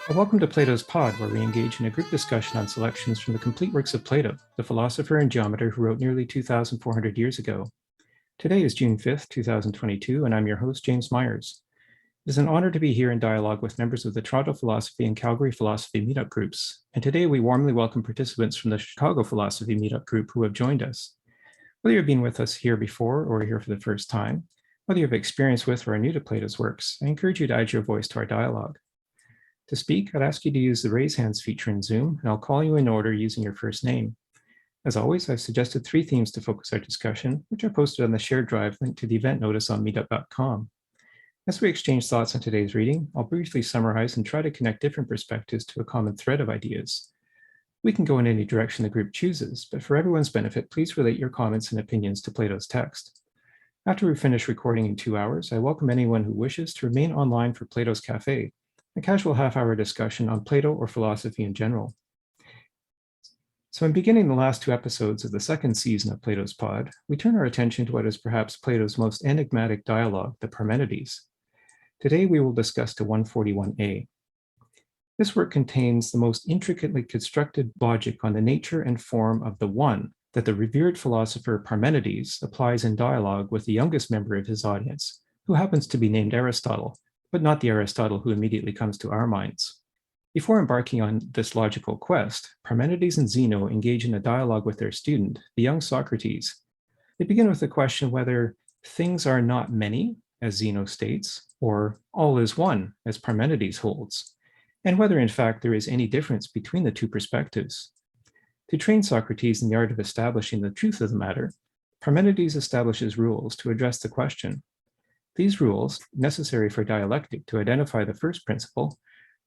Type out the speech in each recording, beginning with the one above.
Welcome to Plato's Pod, where we engage in a group discussion on selections from the complete works of Plato, the philosopher and geometer who wrote nearly 2,400 years ago. Today is June 5th, 2022, and I'm your host, James Myers. It is an honor to be here in dialogue with members of the Toronto Philosophy and Calgary Philosophy Meetup groups, and today we warmly welcome participants from the Chicago Philosophy Meetup group who have joined us. Whether you've been with us here before or are here for the first time, whether you have experience with or are new to Plato's works, I encourage you to add your voice to our dialogue. To speak, I'd ask you to use the raise hands feature in Zoom, and I'll call you in order using your first name. As always, I've suggested 3 themes to focus our discussion, which are posted on the shared drive linked to the event notice on meetup.com. As we exchange thoughts on today's reading, I'll briefly summarize and try to connect different perspectives to a common thread of ideas. We can go in any direction the group chooses, but for everyone's benefit, please relate your comments and opinions to Plato's text. After we finish recording in 2 hours, I welcome anyone who wishes to remain online for Plato's Cafe, a casual half-hour discussion on Plato or philosophy in general. So in beginning the last 2 episodes of the second season of Plato's Pod, we turn our attention to what is perhaps Plato's most enigmatic dialogue, the Parmenides. Today we will discuss to 141a. This work contains the most intricately constructed logic on the nature and form of the one that the revered philosopher Parmenides applies in dialogue with the youngest member of his audience, who happens to be named Aristotle, but not the Aristotle who immediately comes to our minds. Before embarking on this logical quest, Parmenides and Xeno engage in a dialogue with their student, the young Socrates. They begin with the question whether things are not many, as Xeno states, or all is one, as Parmenides holds, and whether in fact there is any difference between the 2 perspectives. To train Socrates in the art of establishing the truth of the matter, Parmenides establishes rules to address the question. These rules, necessary for dialectic to identify the first principle,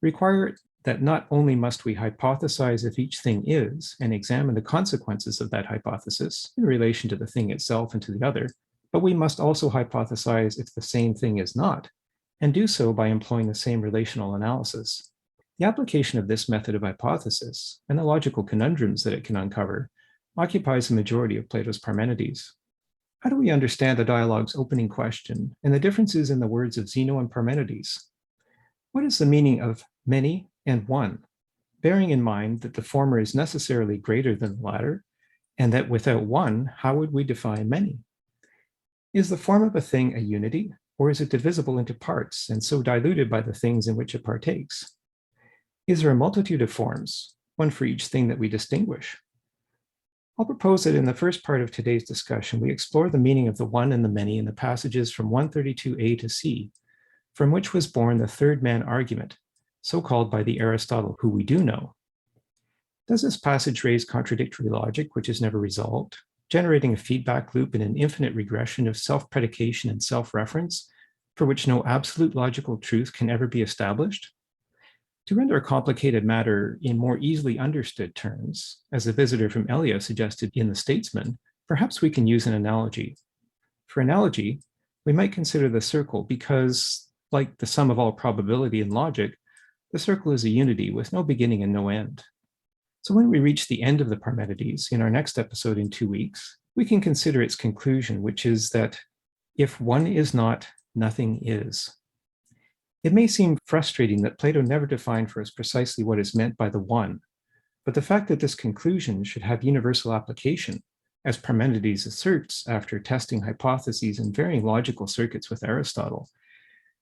require that not only must we hypothesize if each thing is and examine the consequences of that hypothesis in relation to the thing itself and to the other, but we must also hypothesize if the same thing is not, and do so by employing the same relational analysis. The application of this method of hypothesis and the logical conundrums that it can uncover occupies the majority of Plato's Parmenides. How do we understand the dialogue's opening question and the differences in the words of Xeno and Parmenides? What is the meaning of many and one, bearing in mind that the former is necessarily greater than the latter, and that without one, how would we define many? Is the form of a thing a unity, or is it divisible into parts and so diluted by the things in which it partakes? Is there a multitude of forms, one for each thing that we distinguish? I'll propose that in the first part of today's discussion, we explore the meaning of the one and the many in the passages from 132a to c, from which was born the third man argument, so called by the Aristotle who we do know. Does this passage raise contradictory logic which is never resolved, generating a feedback loop in an infinite regression of self-predication and self-reference, for which no absolute logical truth can ever be established? To render a complicated matter in more easily understood terms, as the visitor from Elia suggested in The Statesman, perhaps we can use an analogy. For analogy, we might consider the circle because, like the sum of all probability and logic, the circle is a unity with no beginning and no end. So when we reach the end of the Parmenides in our next episode in 2 weeks, we can consider its conclusion, which is that if one is not, nothing is. It may seem frustrating that Plato never defined for us precisely what is meant by the one, but the fact that this conclusion should have universal application, as Parmenides asserts after testing hypotheses in varying logical circuits with Aristotle,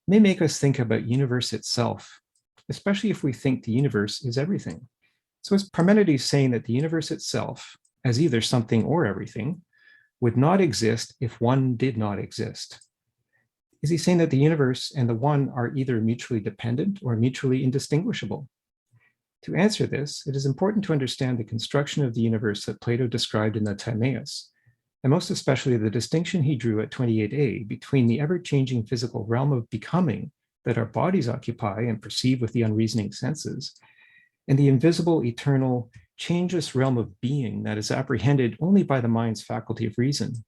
may make us think about universe itself, especially if we think the universe is everything. So is Parmenides saying that the universe itself, as either something or everything, would not exist if one did not exist? Is he saying that the universe and the one are either mutually dependent or mutually indistinguishable? To answer this, it is important to understand the construction of the universe that Plato described in the Timaeus, and most especially the distinction he drew at 28a between the ever-changing physical realm of becoming that our bodies occupy and perceive with the unreasoning senses, and the invisible, eternal, changeless realm of being that is apprehended only by the mind's faculty of reason.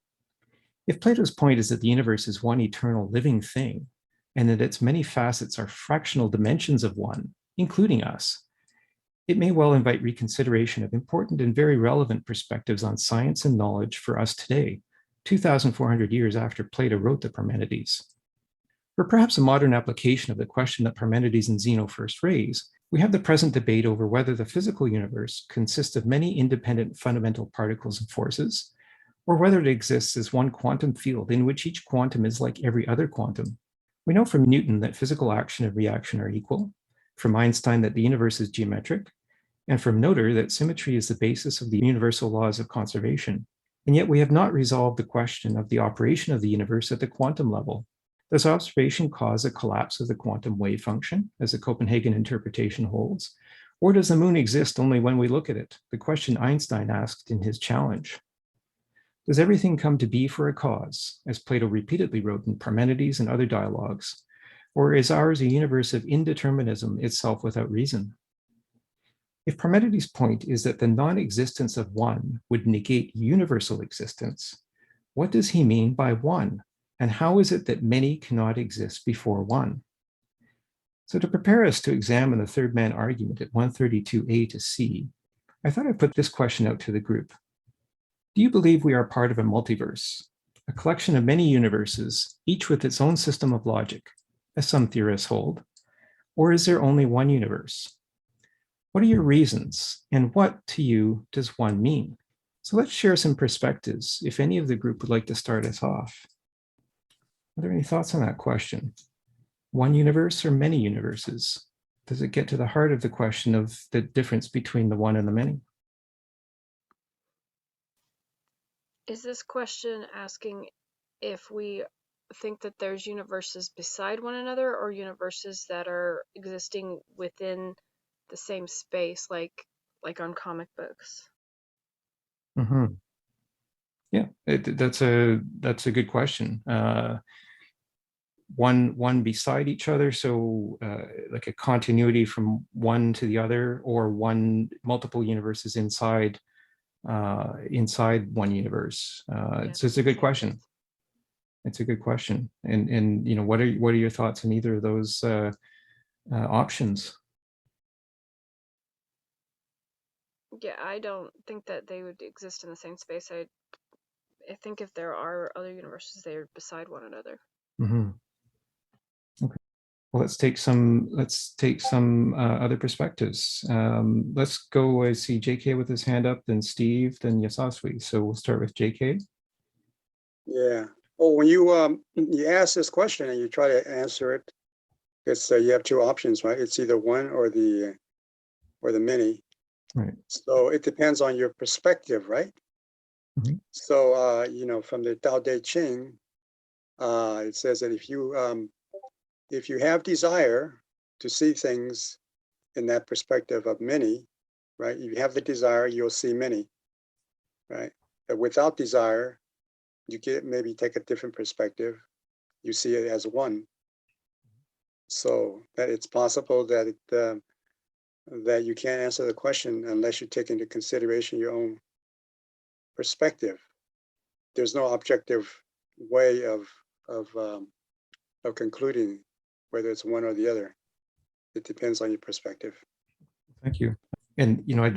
If Plato's point is that the universe is one eternal living thing, and that its many facets are fractional dimensions of one, including us, it may well invite reconsideration of important and very relevant perspectives on science and knowledge for us today, 2,400 years after Plato wrote the Parmenides. For perhaps a modern application of the question that Parmenides and Xeno first raise, We have the present debate over whether the physical universe consists of many independent fundamental particles and forces, or whether it exists as one quantum field in which each quantum is like every other quantum. We know from Newton that physical action and reaction are equal, from Einstein that the universe is geometric, and from Noether that symmetry is the basis of the universal laws of conservation. And yet we have not resolved the question of the operation of the universe at the quantum level. Does observation cause a collapse of the quantum wave function, as the Copenhagen interpretation holds? Or does the moon exist only when we look at it? The question Einstein asked in his challenge. Does everything come to be for a cause, as Plato repeatedly wrote in Parmenides and other dialogues? Or is ours a universe of indeterminism itself without reason? If Parmenides' point is that the non-existence of one would negate universal existence, what does he mean by one? And how is it that many cannot exist before one? So to prepare us to examine the third man argument at 132a to c, I thought I'd put this question out to the group. Do you believe we are part of a multiverse, a collection of many universes, each with its own system of logic, as some theorists hold? Or is there only one universe? What are your reasons? And what, to you, does one mean? So let's share some perspectives, if any of the group would like to start us off. Are there any thoughts on that question? One universe or many universes? Does it get to the heart of the question of the difference between the one and the many? Is this question asking if we think that there's universes beside one another or universes that are existing within the same space, like on comic books? Mm-hmm. Yeah, that's a good question. One beside each other, so like a continuity from one to the other, or multiple universes inside one universe. It's a good question. It's a good question. And what are your thoughts on either of those options? Yeah, I don't think that they would exist in the same space. I think if there are other universes, they're beside one another. Mm-hmm. Okay. Well, let's take some other perspectives. Let's go. I see JK with his hand up, then Steve, then Yasaswi. So we'll start with JK. Yeah. Oh, when you ask this question and you try to answer it, it's you have two options, right? It's either one or the many. Right. So it depends on your perspective, right? Mm-hmm. So from the Tao Te Ching, it says that if you have desire to see things in that perspective of many, right? If you have the desire, you'll see many, right? But without desire, you can maybe take a different perspective. You see it as one. So that it's possible that that you can't answer the question unless you take into consideration your own perspective. There's no objective way of concluding whether it's one or the other. It depends on your perspective. Thank you. And I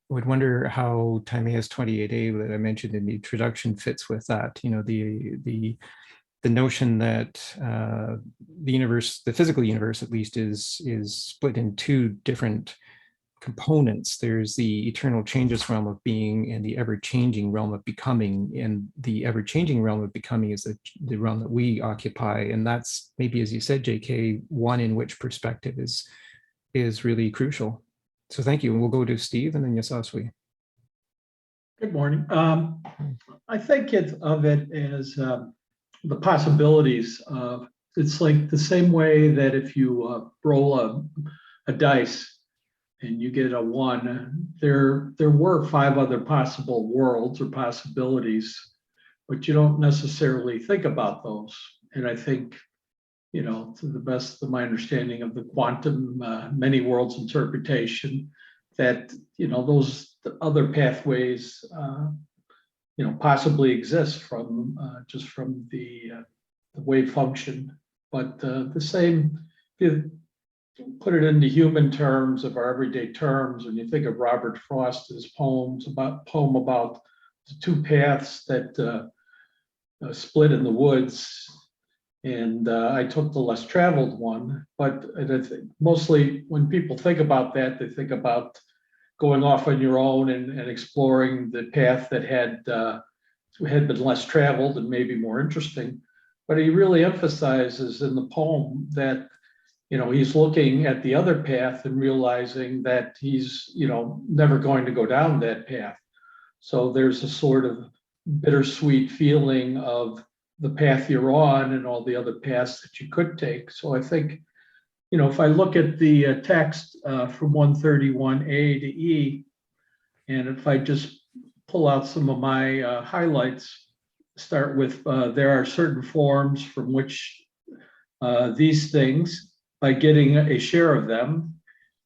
would wonder how Timaeus 28a that I mentioned in the introduction fits with that. The notion that the universe, the physical universe at least, is split in two different components. There's the eternal changes realm of being and the ever-changing realm of becoming. And the ever-changing realm of becoming is the realm that we occupy. And that's maybe, as you said, JK, one in which perspective is really crucial. So thank you. And we'll go to Steve and then Yasaswi. Good morning. I think of it as the possibilities of, it's like the same way that if you roll a dice and you get a 1, there were 5 other possible worlds or possibilities, but you don't necessarily think about those. And I think, to the best of my understanding of the quantum many worlds interpretation, that those other pathways possibly exist from just from the wave function. But the same, if you put it into human terms, of our everyday terms, when you think of Robert Frost's poem about the 2 paths that split in the woods, And I took the less traveled one, but I think mostly when people think about that, they think about going off on your own and exploring the path that had been less traveled and maybe more interesting. But he really emphasizes in the poem that he's looking at the other path and realizing that he's never going to go down that path. So there's a sort of bittersweet feeling of the path you're on and all the other paths that you could take. So I think, if I look at the text from 131A to E, and if I just pull out some of my highlights, start with there are certain forms from which these things, by getting a share of them,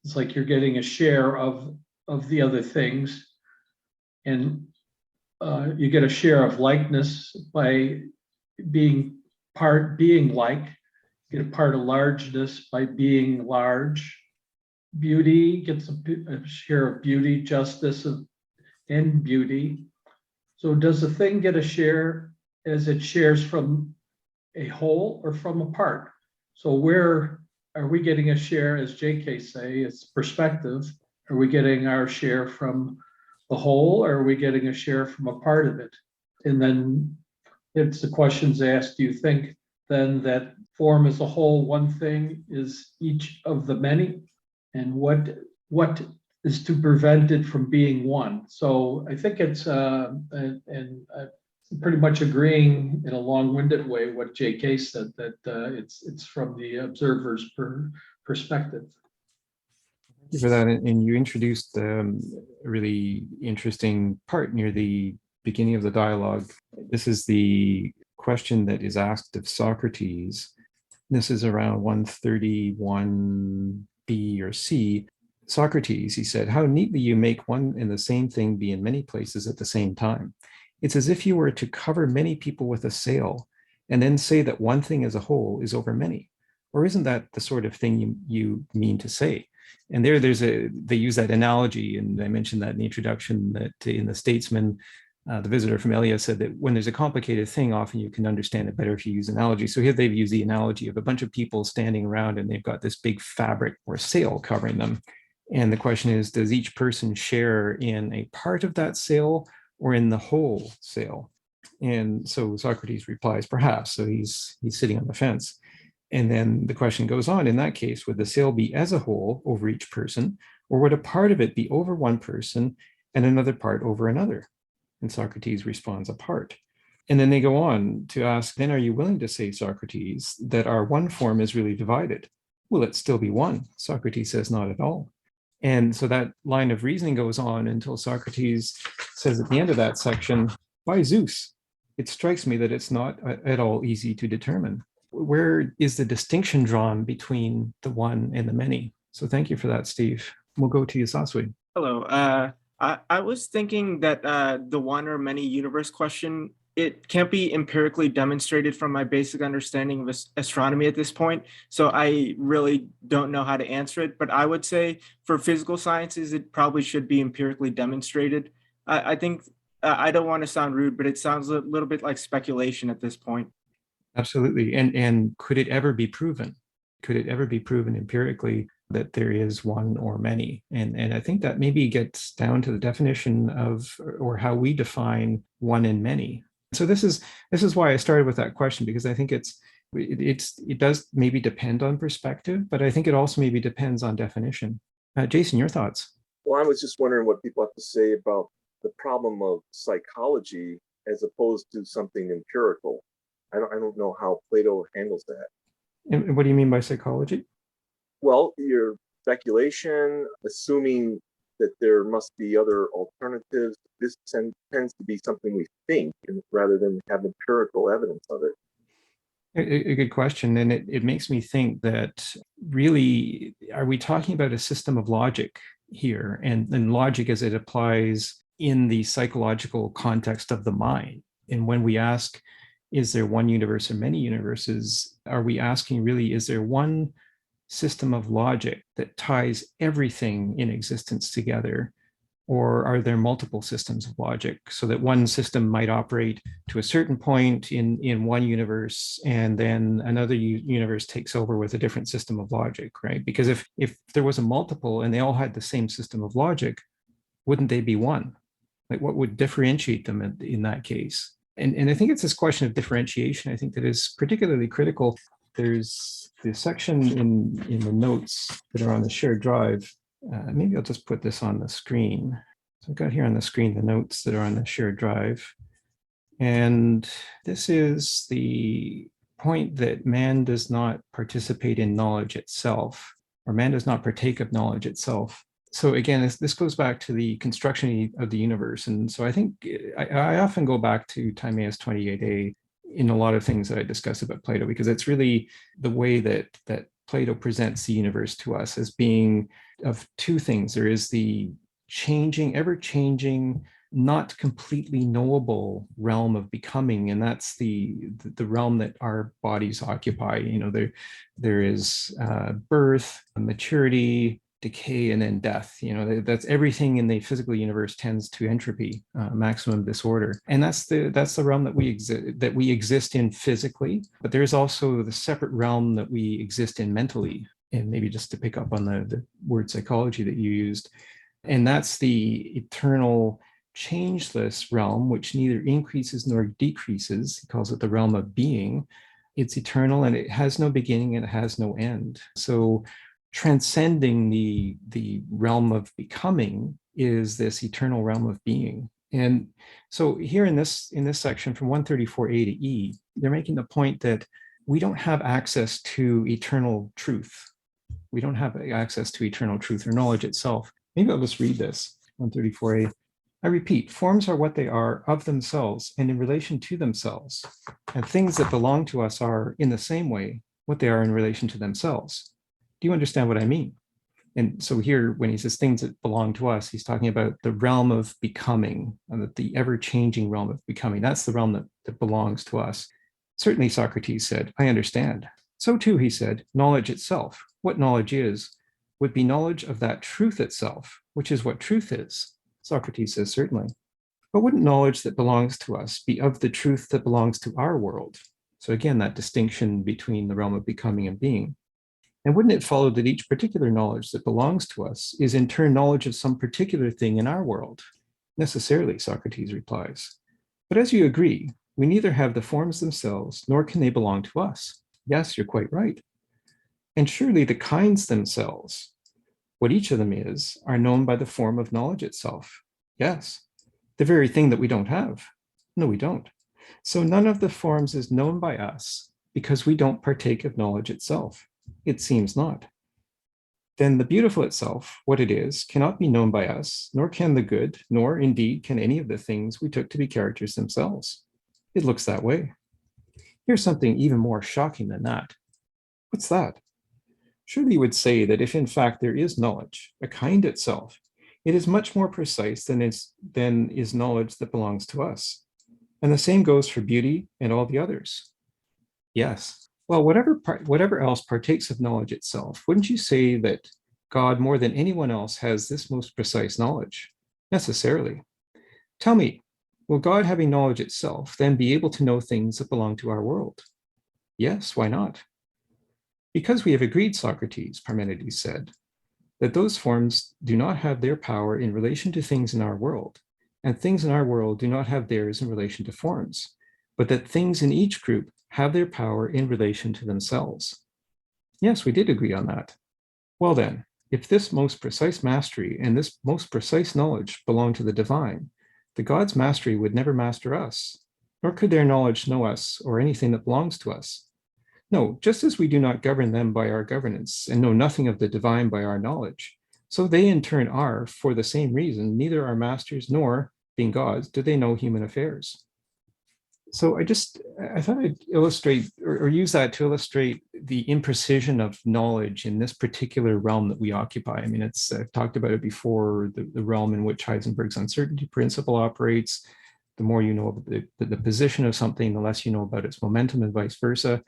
it's like you're getting a share of the other things. And you get a share of likeness by being like, get a part of largeness by being large. Beauty gets a share of beauty, justice and beauty. So does the thing get a share as it shares from a whole or from a part? So where are we getting a share, as JK say, it's perspective? Are we getting our share from the whole, or are we getting a share from a part of it? And then it's the questions asked, do you think then that form as a whole, one thing is each of the many? And what is to prevent it from being one? So I think it's, pretty much agreeing in a long-winded way what JK said, that it's from the observer's perspective. Thank you for that. And you introduced a really interesting part near the beginning of the dialogue. This is the question that is asked of Socrates. This is around 131B or C. Socrates, he said, "How neatly you make one and the same thing be in many places at the same time. It's as if you were to cover many people with a sail and then say that one thing as a whole is over many. Or isn't that the sort of thing you mean to say?" And they use that analogy, and I mentioned that in the introduction, that in The Statesman, the visitor from Elia said that when there's a complicated thing, often you can understand it better if you use analogy. So here they've used the analogy of a bunch of people standing around and they've got this big fabric or sail covering them. And the question is, does each person share in a part of that sail or in the whole sail? And so Socrates replies, perhaps. So he's sitting on the fence. And then the question goes on, in that case, would the sail be as a whole over each person, or would a part of it be over one person and another part over another? And Socrates responds, a part. And then they go on to ask, then are you willing to say, Socrates, that our one form is really divided? Will it still be one? Socrates says, not at all. And so that line of reasoning goes on until Socrates says at the end of that section, by Zeus, it strikes me that it's not at all easy to determine. Where is the distinction drawn between the one and the many? So thank you for that, Steve. We'll go to you, Saswi. Hello. I was thinking that the one or many universe question, it can't be empirically demonstrated from my basic understanding of astronomy at this point. So I really don't know how to answer it. But I would say for physical sciences, it probably should be empirically demonstrated. I think, I don't want to sound rude, but it sounds a little bit like speculation at this point. Absolutely. And could it ever be proven? Could it ever be proven empirically that there is one or many? And I think that maybe gets down to the definition of, or how we define one and many. So this is why I started with that question, because I think it does maybe depend on perspective, but I think it also maybe depends on definition. Jason, your thoughts? Well, I was just wondering what people have to say about the problem of psychology as opposed to something empirical. I don't know how Plato handles that. And what do you mean by psychology? Well, your speculation, assuming that there must be other alternatives, this tends to be something we think rather than have empirical evidence of it. A good question. And it makes me think that really, are we talking about a system of logic here? And logic as it applies in the psychological context of the mind. And when we ask, is there one universe or many universes, are we asking really, is there one system of logic that ties everything in existence together Or are there multiple systems of logic so that one system might operate to a certain point in one universe and then another universe takes over with a different system of logic, right? Because if there was a multiple and they all had the same system of logic, wouldn't they be one? Like what would differentiate them in that case? And I think it's this question of differentiation, I think, that is particularly critical. There's the section in the notes that are on the shared drive. Maybe I'll just put this on the screen. So I've got here on the screen the notes that are on the shared drive. And this is the point that man does not participate in knowledge itself, or man does not partake of knowledge itself. So again, this goes back to the construction of the universe. And so I think I often go back to Timaeus 28a in a lot of things that I discuss about Plato, because it's really the way that Plato presents the universe to us as being of two things. There is the changing, ever-changing, not completely knowable realm of becoming, and that's the realm that our bodies occupy. There is birth, maturity, decay, and then death. That's everything in the physical universe tends to entropy, maximum disorder, and that's the realm that we exist in physically. But there's also the separate realm that we exist in mentally, and maybe just to pick up on the word psychology that you used, and that's the eternal, changeless realm, which neither increases nor decreases. He calls it the realm of being. It's eternal and it has no beginning and it has no end. So transcending the realm of becoming is this eternal realm of being. And so here in this section from 134a to E, they're making the point that we don't have access to eternal truth. We don't have access to eternal truth or knowledge itself. Maybe I'll just read this, 134a. I repeat, forms are what they are of themselves and in relation to themselves, and things that belong to us are, in the same way, what they are in relation to themselves. Do you understand what I mean? And so here, when he says things that belong to us, he's talking about the realm of becoming, and the ever-changing realm of becoming. That's the realm that belongs to us. Certainly, Socrates said, I understand. So too, he said, knowledge itself, what knowledge is, would be knowledge of that truth itself, which is what truth is. Socrates says, certainly. But wouldn't knowledge that belongs to us be of the truth that belongs to our world? So again, that distinction between the realm of becoming and being. And wouldn't it follow that each particular knowledge that belongs to us is in turn knowledge of some particular thing in our world? Necessarily, Socrates replies. But as you agree, we neither have the forms themselves, nor can they belong to us. Yes, you're quite right. And surely the kinds themselves, what each of them is, are known by the form of knowledge itself. Yes, the very thing that we don't have. No, we don't. So none of the forms is known by us because we don't partake of knowledge itself. It seems not. Then the beautiful itself, what it is, cannot be known by us, nor can the good, nor indeed can any of the things we took to be characters themselves. It looks that way. Here's something even more shocking than that. What's that? Surely you would say that if in fact there is knowledge, a kind itself, it is much more precise than is knowledge that belongs to us. And the same goes for beauty and all the others. Yes. Well, whatever else partakes of knowledge itself, wouldn't you say that God more than anyone else has this most precise knowledge? Necessarily. Tell me, will God, having knowledge itself, then be able to know things that belong to our world? Yes, why not? Because we have agreed, Socrates, Parmenides said, that those forms do not have their power in relation to things in our world, and things in our world do not have theirs in relation to forms, but that things in each group have their power in relation to themselves. Yes, we did agree on that. Well then, if this most precise mastery and this most precise knowledge belong to the divine, the gods' mastery would never master us, nor could their knowledge know us or anything that belongs to us. No, just as we do not govern them by our governance and know nothing of the divine by our knowledge, so they in turn are, for the same reason, neither our masters nor, being gods, do they know human affairs. So I thought I'd illustrate or use that to illustrate the imprecision of knowledge in this particular realm that we occupy. I mean, I've talked about it before, the realm in which Heisenberg's uncertainty principle operates. The more you know about the position of something, the less you know about its momentum and vice versa.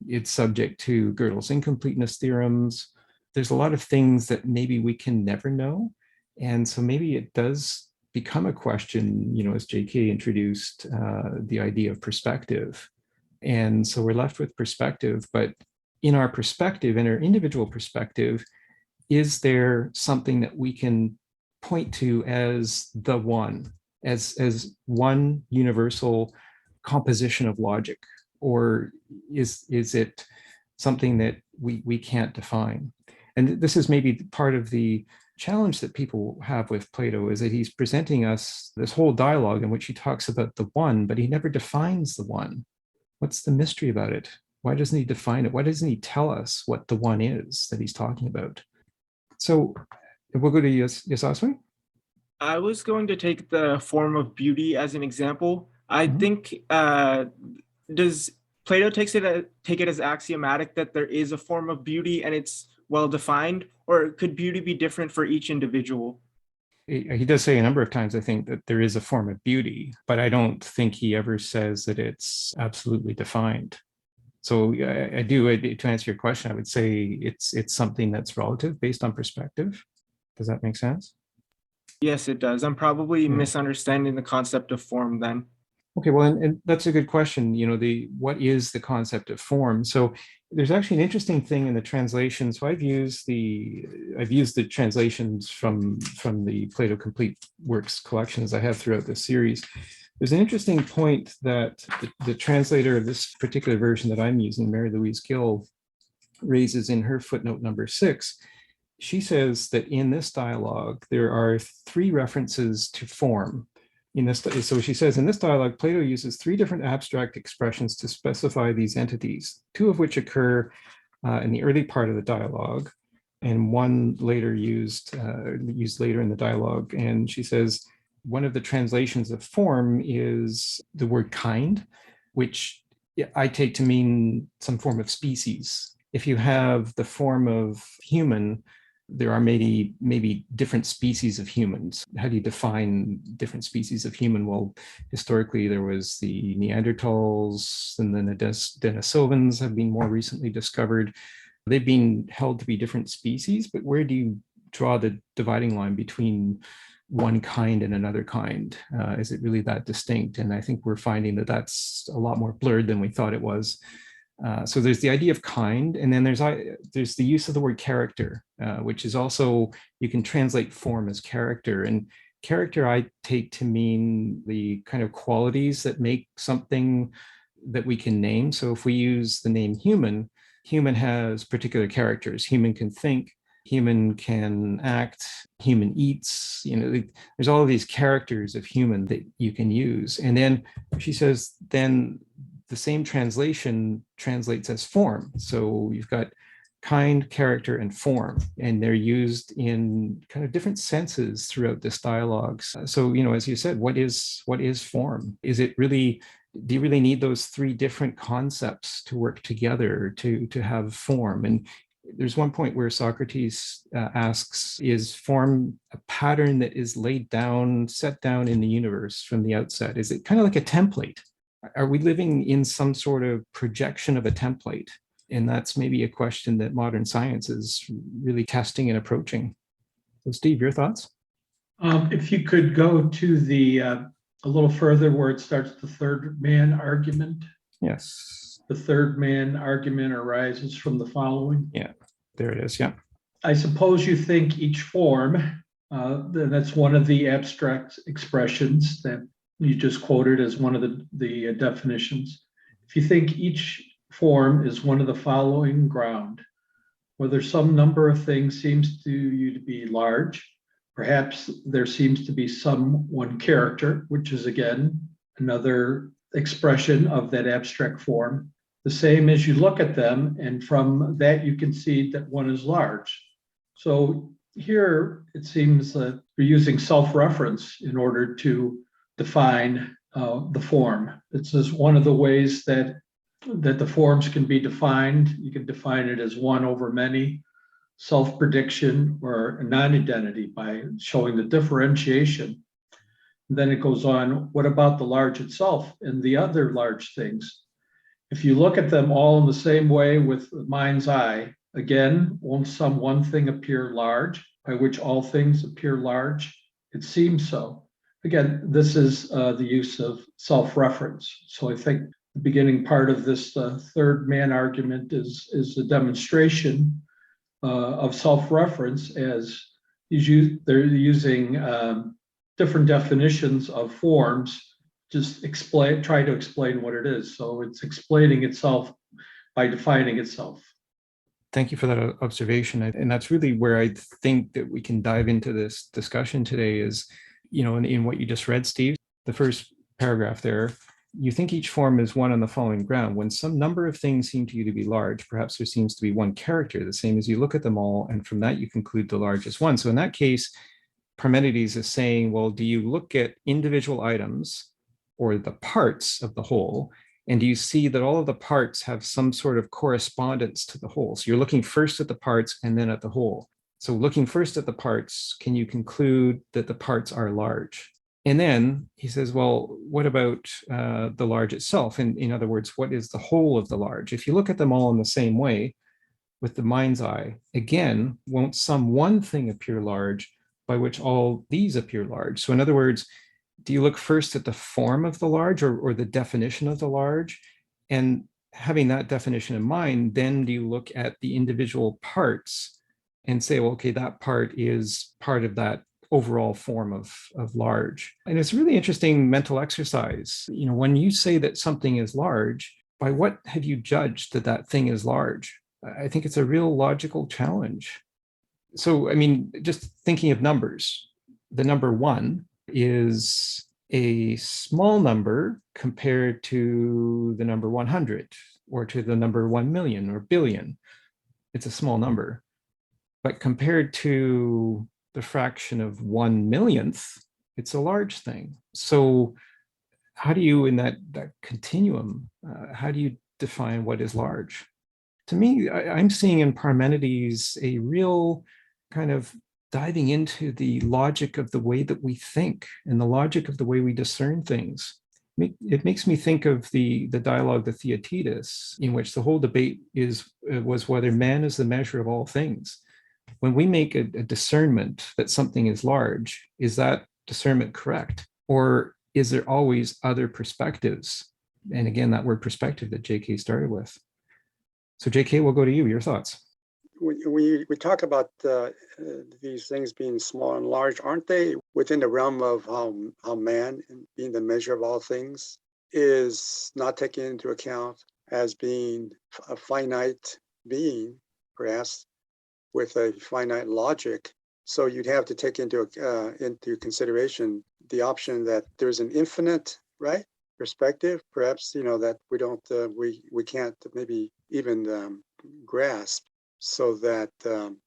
It's subject to Gödel's incompleteness theorems. There's a lot of things that maybe we can never know. And so maybe it does become a question, as JK introduced the idea of perspective. And so we're left with perspective, but in our perspective, in our individual perspective, is there something that we can point to as the one, as one universal composition of logic? Or is it something that we can't define? And this is maybe part of the challenge that people have with Plato, is that he's presenting us this whole dialogue in which he talks about the one, but he never defines the one. What's the mystery about it? Why doesn't he define it? Why doesn't he tell us what the one is that he's talking about? So we'll go to Yasaswi. I was going to take the form of beauty as an example. I Mhm. think does Plato take it as axiomatic that there is a form of beauty and it's well defined, or could beauty be different for each individual? He does say a number of times, I think, that there is a form of beauty, but I don't think he ever says that it's absolutely defined. So to answer your question, I would say it's something that's relative based on perspective. Does that make sense? Yes, it does. I'm probably Yeah. misunderstanding the concept of form then. Okay, well, and that's a good question. What is the concept of form? So there's actually an interesting thing in the translation. So I've used the translations from the Plato Complete Works collections I have throughout this series. There's an interesting point that the translator of this particular version that I'm using, Mary Louise Gill, raises in her footnote number 6. She says that in this dialogue, there are 3 references to form. So she says, in this dialogue, Plato uses 3 different abstract expressions to specify these entities, 2 of which occur in the early part of the dialogue, and one later used later in the dialogue. And she says, one of the translations of form is the word kind, which I take to mean some form of species. If you have the form of human, there are maybe different species of humans. How do you define different species of human? Well, historically, there was the Neanderthals, and then the Denisovans have been more recently discovered. They've been held to be different species, but where do you draw the dividing line between one kind and another kind? Is it really that distinct? And I think we're finding that that's a lot more blurred than we thought it was. So there's the idea of kind, and then there's the use of the word character, which is also, you can translate form as character. And character I take to mean the kind of qualities that make something that we can name. So if we use the name human, human has particular characters. Human can think, human can act, human eats. There's all of these characters of human that you can use. And then she says, then the same translation translates as form. So you've got kind, character, and form, and they're used in kind of different senses throughout this dialogue. So, as you said, what is form? Is it really, do you really need those 3 different concepts to work together to have form? And there's one point where Socrates asks, is form a pattern that is set down in the universe from the outset? Is it kind of like a template? Are we living in some sort of projection of a template? And that's maybe a question that modern science is really testing and approaching. So Steve, your thoughts? If you could go to a little further where it starts the third man argument. Yes. The third man argument arises from the following. Yeah, there it is. Yeah. I suppose you think each form, that's one of the abstract expressions that you just quoted as one of the definitions. If you think each form is one of the following ground, whether some number of things seems to you to be large, perhaps there seems to be one character, which is again another expression of that abstract form. The same as you look at them, and from that you can see that one is large. So here it seems that we're using self-reference in order to define the form. This is one of the ways that the forms can be defined. You can define it as one over many, self-prediction, or a non-identity by showing the differentiation. And then it goes on, what about the large itself and the other large things? If you look at them all in the same way with the mind's eye, again, won't some one thing appear large, by which all things appear large? It seems so. Again, this is the use of self-reference. So I think the beginning part of this third man argument is a demonstration of self-reference as they're using different definitions of forms, just try to explain what it is. So it's explaining itself by defining itself. Thank you for that observation. And that's really where I think that we can dive into this discussion today is, in what you just read, Steve, the first paragraph there, you think each form is one on the following ground. When some number of things seem to you to be large, perhaps there seems to be one character, the same as you look at them all, and from that you conclude the largest one. So in that case, Parmenides is saying, well, do you look at individual items or the parts of the whole, and do you see that all of the parts have some sort of correspondence to the whole? So you're looking first at the parts and then at the whole. So looking first at the parts, can you conclude that the parts are large? And then he says, well, what about the large itself? And in other words, what is the whole of the large? If you look at them all in the same way with the mind's eye, again, won't some one thing appear large by which all these appear large? So in other words, do you look first at the form of the large or the definition of the large? And having that definition in mind, then do you look at the individual parts and say, well, okay, that part is part of that overall form of large. And it's a really interesting mental exercise. When you say that something is large, by what have you judged that that thing is large? I think it's a real logical challenge. So, just thinking of numbers, the number 1 is a small number compared to the number 100 or to the number 1 million or billion. It's a small number. But compared to the fraction of 1 millionth, it's a large thing. So how do you, in that continuum, how do you define what is large? To me, I'm seeing in Parmenides a real kind of diving into the logic of the way that we think and the logic of the way we discern things. It makes me think of the dialogue, the Theaetetus, in which the whole debate was whether man is the measure of all things. When we make a discernment that something is large, is that discernment correct? Or is there always other perspectives? And again, that word perspective that JK started with. So JK, we'll go to you, your thoughts. We talk about these things being small and large, aren't they within the realm of how man, being the measure of all things, is not taken into account as being a finite being, perhaps, with a finite logic. So you'd have to take into consideration the option that there's an infinite, right, perspective, perhaps, that we don't, we can't maybe even grasp. So that,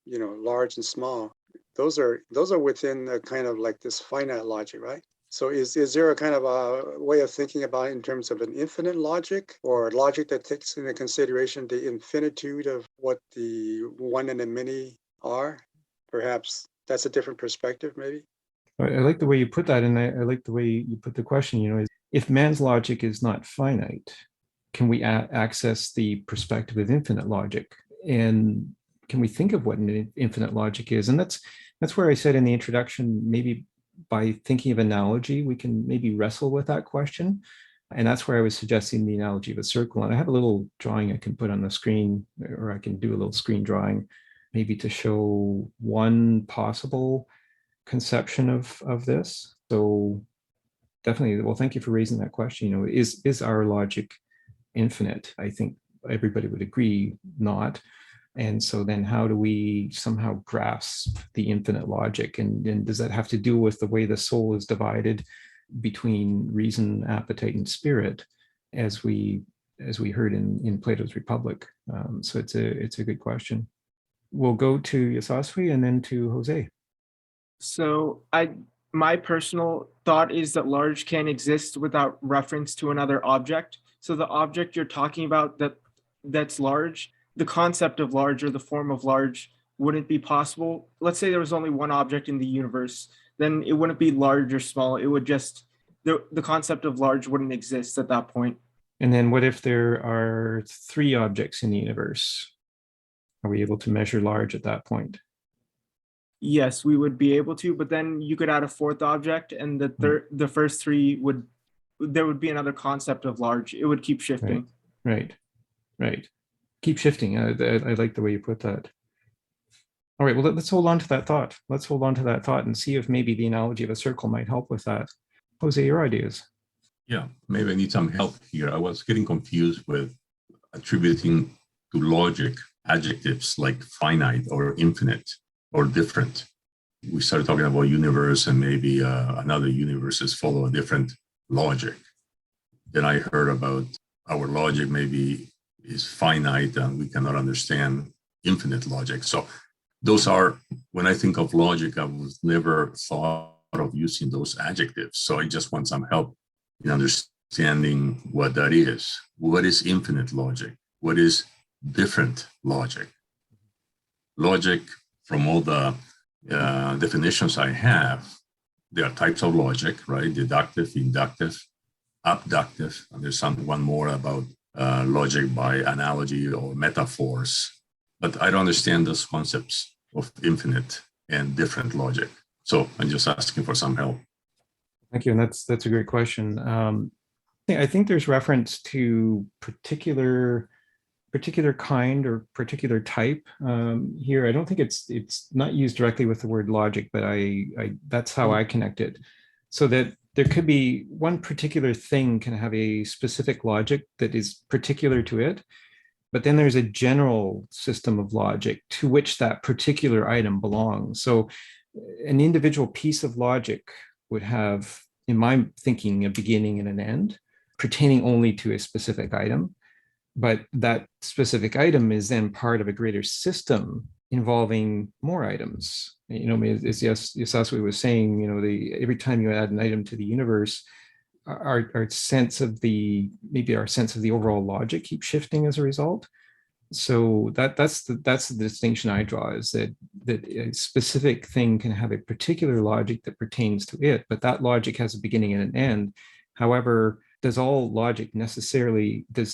large and small, those are within a kind of like this finite logic, right? So is there a kind of a way of thinking about it in terms of an infinite logic, or logic that takes into consideration the infinitude of what the one and the many are? Perhaps that's a different perspective, maybe. I like the way you put that, and I like the way you put the question, is if man's logic is not finite, can we access the perspective of infinite logic? And can we think of what an infinite logic is? And that's where I said in the introduction, maybe by thinking of analogy, we can maybe wrestle with that question. And that's where I was suggesting the analogy of a circle. And I have a little drawing I can put on the screen, or I can do a little screen drawing, maybe to show one possible conception of this. So definitely, well, thank you for raising that question. Is our logic infinite? I think everybody would agree not. And so then how do we somehow grasp the infinite logic? And does that have to do with the way the soul is divided between reason, appetite, and spirit, as we heard in Plato's Republic? So it's a good question. We'll go to Yasaswi and then to Jose. So my personal thought is that large can exist without reference to another object. So the object you're talking about that's large, the concept of large or the form of large wouldn't be possible. Let's say there was only one object in the universe, then it wouldn't be large or small. It would just, the concept of large wouldn't exist at that point. And then what if there are 3 objects in the universe? Are we able to measure large at that point? Yes, we would be able to, but then you could add a fourth object, and the first three there would be another concept of large. It would keep shifting. Right. Keep shifting. I like the way you put that. All right, well, let's hold on to that thought. Let's hold on to that thought and see if maybe the analogy of a circle might help with that. Jose, your ideas? Yeah, maybe I need some help here. I was getting confused with attributing to logic adjectives like finite or infinite or different. We started talking about universe and maybe another universes follow a different logic. Then I heard about our logic maybe is finite and we cannot understand infinite logic. So those are, when I think of logic, I was never thought of using those adjectives. So I just want some help in understanding what that is. What is infinite logic? What is different logic? Logic, from all the definitions I have, there are types of logic, right? Deductive, inductive, abductive, and there's one more about logic by analogy or metaphors. But I don't understand those concepts of infinite and different logic. So I'm just asking for some help. Thank you, and that's a great question. I think there's reference to particular kind or particular type here. I don't think it's not used directly with the word logic, but I that's how I connect it. So that there could be one particular thing can have a specific logic that is particular to it, but then there's a general system of logic to which that particular item belongs. So an individual piece of logic would have, in my thinking, a beginning and an end pertaining only to a specific item. But that specific item is then part of a greater system involving more items. As Yasasui was saying, every time you add an item to the universe, our sense of the overall logic keeps shifting as a result. So that's the distinction I draw, is that a specific thing can have a particular logic that pertains to it, but that logic has a beginning and an end. However, does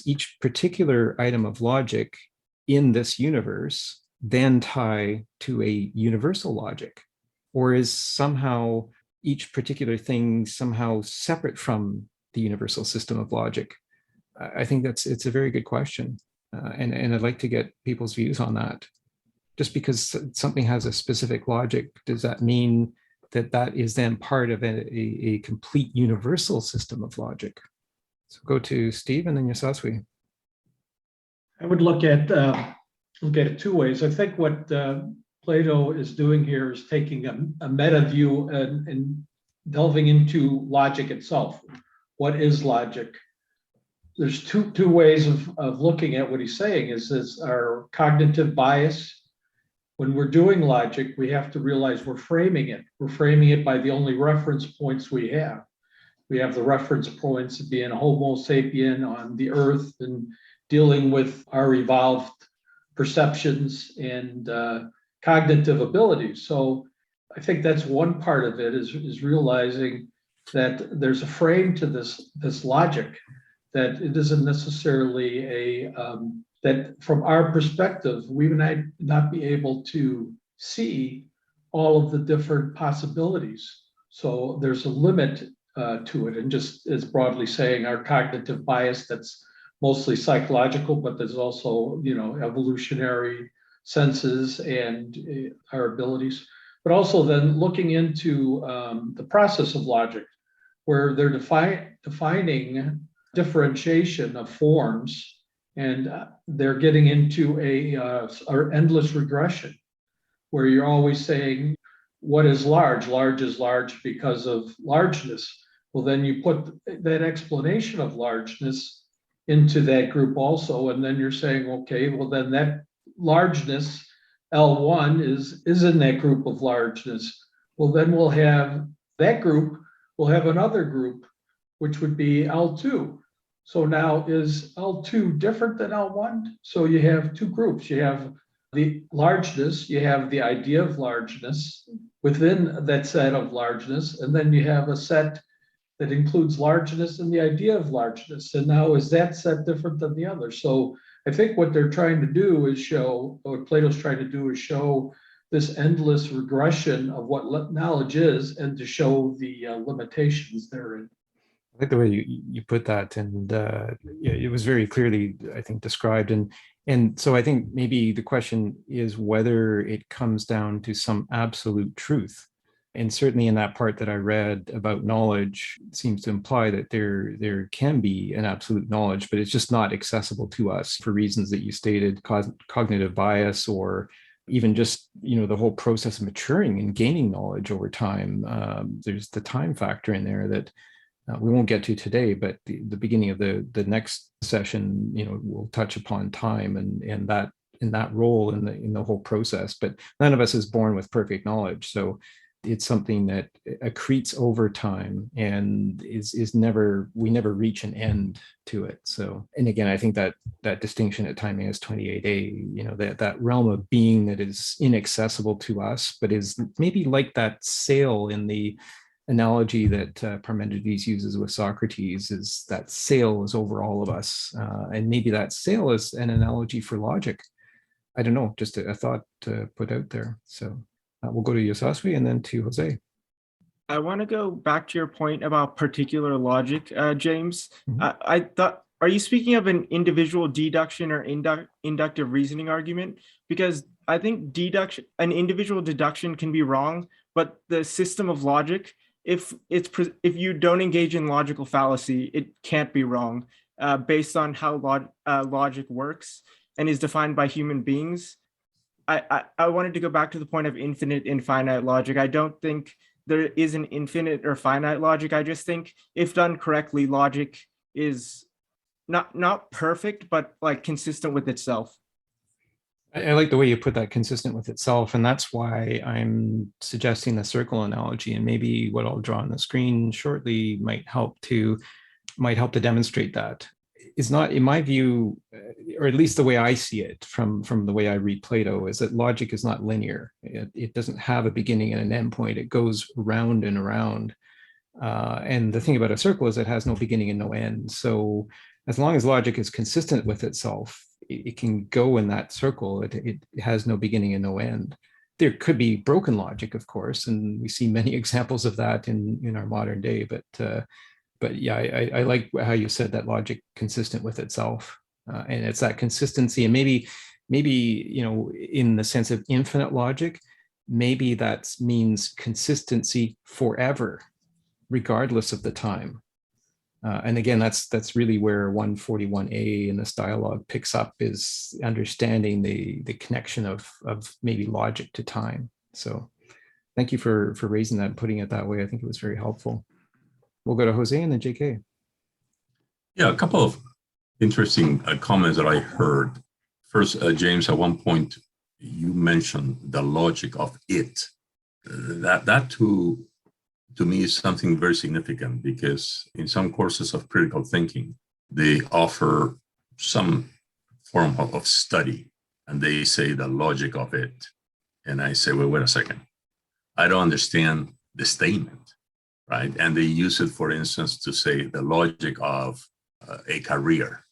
each particular item of logic in this universe then tie to a universal logic? Or is somehow each particular thing somehow separate from the universal system of logic? I think it's a very good question. And I'd like to get people's views on that. Just because something has a specific logic, does that mean that is then part of a complete universal system of logic? So go to Steve and then Yasasui. I would look at it two ways. I think what Plato is doing here is taking a meta view and delving into logic itself. What is logic? There's two ways of looking at what he's saying. Is our cognitive bias. When we're doing logic, we have to realize we're framing it. We're framing it by the only reference points we have. We have the reference points of being a Homo sapien on the earth and dealing with our evolved perceptions and cognitive abilities. So I think that's one part of it, is realizing that there's a frame to this logic, that it isn't necessarily that from our perspective, we might not be able to see all of the different possibilities. So there's a limit to it, and just as broadly saying, our cognitive bias, that's mostly psychological, but there's also evolutionary senses and our abilities, but also then looking into the process of logic, where they're defining differentiation of forms, and they're getting into our endless regression, where you're always saying, what is large? Large is large because of largeness. Well, then you put that explanation of largeness into that group also, and then you're saying, okay, well then that largeness, L1, is in that group of largeness. Well, then we'll have that group, we'll have another group, which would be L2. So now is L2 different than L1? So you have two groups. You have the largeness, you have the idea of largeness within that set of largeness, and then you have a set that includes largeness and the idea of largeness. And now is that set different than the other? So I think what they're trying to do is show, what Plato's trying to do is show this endless regression of what knowledge is and to show the limitations therein. I like the way you put that, and yeah, it was very clearly, I think, described. And so I think maybe the question is whether it comes down to some absolute truth. And certainly in that part that I read about knowledge, it seems to imply that there can be an absolute knowledge, but it's just not accessible to us for reasons that you stated, cognitive bias, or even just, the whole process of maturing and gaining knowledge over time. There's the time factor in there that we won't get to today, but the beginning of the next session, we'll touch upon time and that role in the whole process. But none of us is born with perfect knowledge, so it's something that accretes over time and we never reach an end to it. So, and again, I think that distinction at timing is 28a, that realm of being that is inaccessible to us, but is maybe like that sail in the analogy that Parmenides uses with Socrates, is that sail is over all of us. And maybe that sail is an analogy for logic. I don't know, just a thought to put out there. So we'll go to Yosaswi and then to Jose. I want to go back to your point about particular logic, James. Mhm. I thought, are you speaking of an individual deduction or inductive reasoning argument? Because I think an individual deduction can be wrong, but the system of logic, if you don't engage in logical fallacy, it can't be wrong, based on how logic works and is defined by human beings. I wanted to go back to the point of infinite and finite logic. I don't think there is an infinite or finite logic. I just think if done correctly, logic is not perfect, but like consistent with itself. I like the way you put that, consistent with itself. And that's why I'm suggesting the circle analogy. And maybe what I'll draw on the screen shortly might help to demonstrate that. Is not, in my view, or at least the way I see it from the way I read Plato, is that logic is not linear. It doesn't have a beginning and an end point. It goes round and around. And the thing about a circle is it has no beginning and no end. So as long as logic is consistent with itself, it can go in that circle. It has no beginning and no end. There could be broken logic, of course, and we see many examples of that in our modern day. But yeah, I like how you said that logic consistent with itself, and it's that consistency. And maybe in the sense of infinite logic, maybe that means consistency forever, regardless of the time. And again, that's really where 141a in this dialogue picks up, is understanding the connection of maybe logic to time. So thank you for raising that and putting it that way. I think it was very helpful. We'll go to Jose and then JK. Yeah, a couple of interesting comments that I heard. First, James, at one point you mentioned the logic of it. That to me is something very significant, because in some courses of critical thinking, they offer some form of study and they say the logic of it. And I say, well, wait a second. I don't understand the statement, right? And they use it, for instance, to say the logic of a career,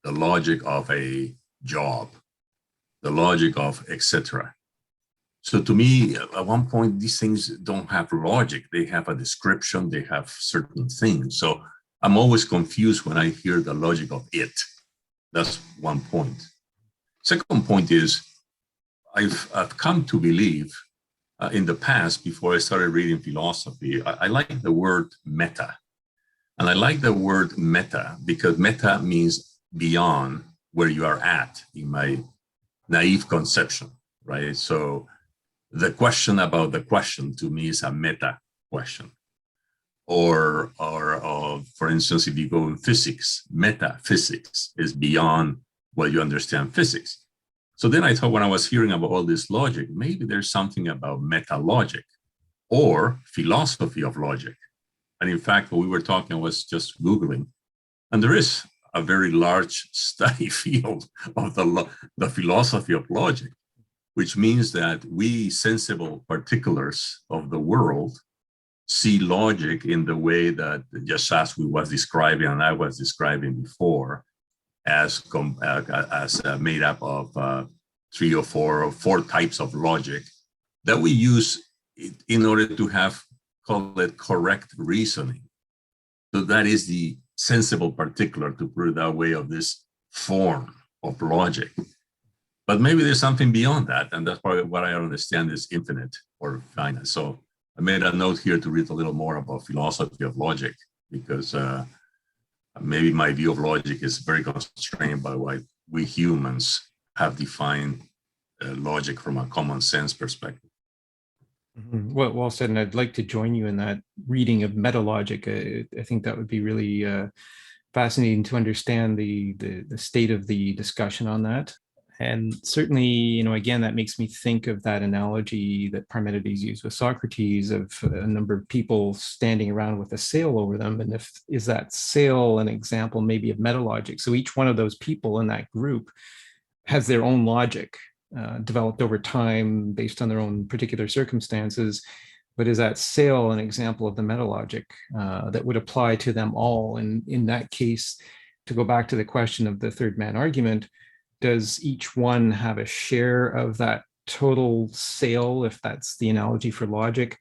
the logic of a job, the logic of etc. So to me, at one point, these things don't have logic. They have a description, they have certain things. So I'm always confused when I hear the logic of it. That's one point. Second point is, I've come to believe in the past, before I started reading philosophy, I like the word meta. And I like the word meta because meta means beyond where you are at, in my naive conception, right? So the question about the question to me is a meta question. Or for instance, if you go in physics, metaphysics is beyond what you understand physics. So then I thought, when I was hearing about all this logic, maybe there's something about meta logic or philosophy of logic. And in fact, when we were talking, I was just Googling, and there is a very large study field of the philosophy of logic, which means that we sensible particulars of the world see logic in the way that Yosaswi was describing and I was describing before, as made up of three or four types of logic that we use in order to have, call it correct reasoning. So that is the sensible particular, to put it that way, of this form of logic. But maybe there's something beyond that, and that's probably what I understand is infinite or finite. So I made a note here to read a little more about philosophy of logic, because maybe my view of logic is very constrained by what we humans have defined logic from a common sense perspective. Well said, and I'd like to join you in that reading of metalogic. I think that would be really fascinating to understand the state of the discussion on that. And certainly, again, that makes me think of that analogy that Parmenides used with Socrates of a number of people standing around with a sail over them. And is that sail an example maybe of metalogic? So each one of those people in that group has their own logic developed over time based on their own particular circumstances. But is that sail an example of the metalogic that would apply to them all? And in that case, to go back to the question of the third man argument, does each one have a share of that total sail, if that's the analogy for logic,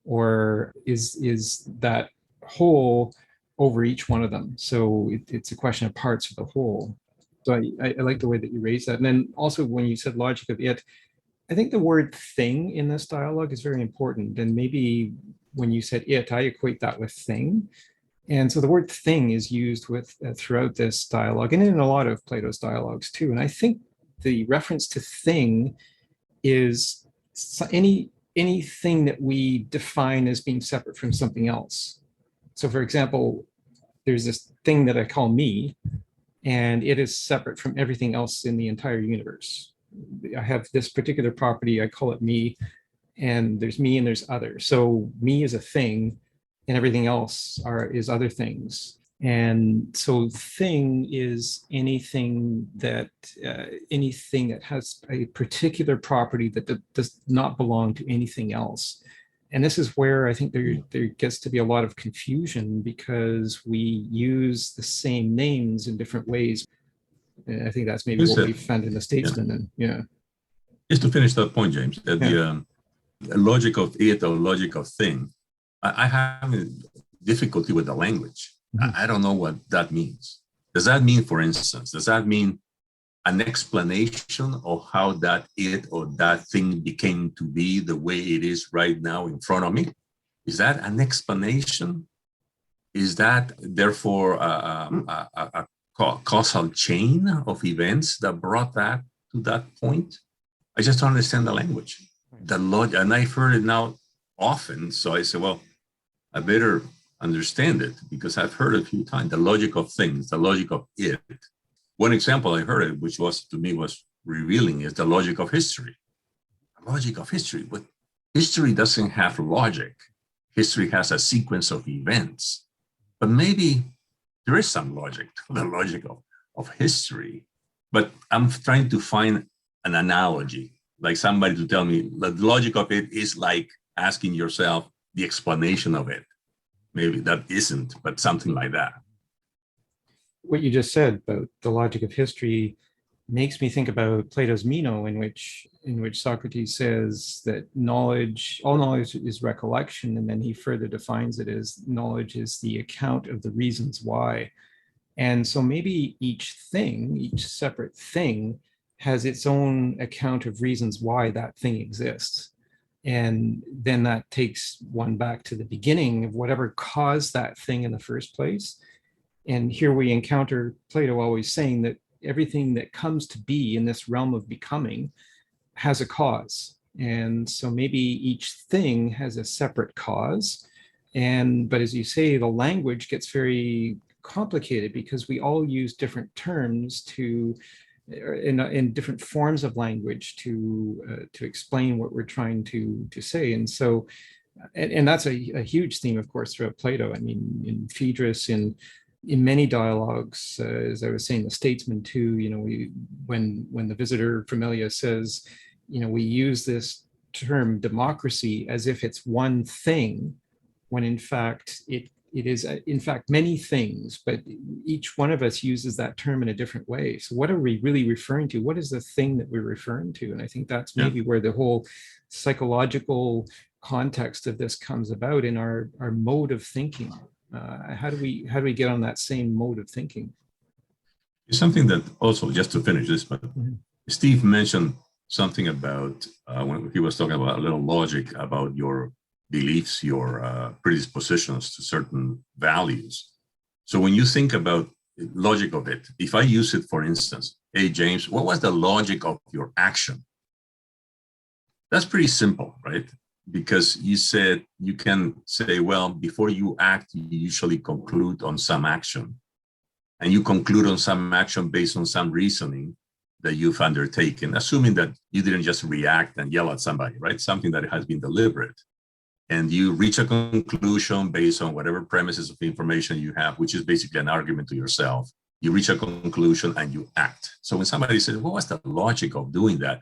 or is that whole over each one of them? So it's a question of parts of the whole. So I like the way that you raised that. And then also when you said logic of it, I think the word thing in this dialogue is very important. And maybe when you said it, I equate that with thing. And so the word thing is used with throughout this dialogue and in a lot of Plato's dialogues too. And I think the reference to thing is anything that we define as being separate from something else. So for example, there's this thing that I call me, and it is separate from everything else in the entire universe. I have this particular property, I call it me, and there's me and there's other. So me is a thing, and everything else is other things. And so thing is anything that has a particular property that does not belong to anything else. And this is where I think there gets to be a lot of confusion, because we use the same names in different ways. And I think that's maybe what we found in the Statesman. And yeah. Just to finish that point, James, the logic of it or logic of thing, I have difficulty with the language. I don't know what that means. Does that mean, for instance, does that mean an explanation of how that it or that thing became to be the way it is right now in front of me? Is that an explanation? Is that therefore a causal chain of events that brought that to that point? I just don't understand the language. The logic, and I've heard it now often, so I say, well, I better understand it because I've heard it a few times. The logic of things, the logic of it. One example I heard, which was to me was revealing, is the logic of history. The logic of history, but history doesn't have logic. History has a sequence of events, but maybe there is some logic to the logic of history. But I'm trying to find an analogy, like somebody to tell me the logic of it is like asking yourself the explanation of it. Maybe that isn't, but something like that. What you just said about the logic of history makes me think about Plato's Meno, in which Socrates says that all knowledge is recollection, and then he further defines it as knowledge is the account of the reasons why. And so maybe each separate thing has its own account of reasons why that thing exists. And then that takes one back to the beginning of whatever caused that thing in the first place. And here we encounter Plato always saying that everything that comes to be in this realm of becoming has a cause. And so maybe each thing has a separate cause. But as you say, the language gets very complicated because we all use different terms in different forms of language to explain what we're trying to say. And so, and that's a huge theme, of course, throughout Plato. I mean, in Phaedrus, in many dialogues, as I was saying, the Statesman too, when the visitor Familia says, we use this term democracy as if it's one thing, when in fact it is, in fact, many things, but each one of us uses that term in a different way. So what are we really referring to? What is the thing that we're referring to? And I think that's maybe where the whole psychological context of this comes about in our mode of thinking. How do we get on that same mode of thinking? It's something that also, just to finish this, but Steve mentioned something about when he was talking about a little logic about your beliefs, your predispositions to certain values. So when you think about the logic of it, if I use it, for instance, hey, James, what was the logic of your action? That's pretty simple, right? Because you can say, well, before you act, you usually conclude on some action. And you conclude on some action based on some reasoning that you've undertaken, assuming that you didn't just react and yell at somebody, right? Something that has been deliberate. And you reach a conclusion based on whatever premises of information you have, which is basically an argument to yourself. You reach a conclusion and you act. So when somebody says, well, what's the logic of doing that?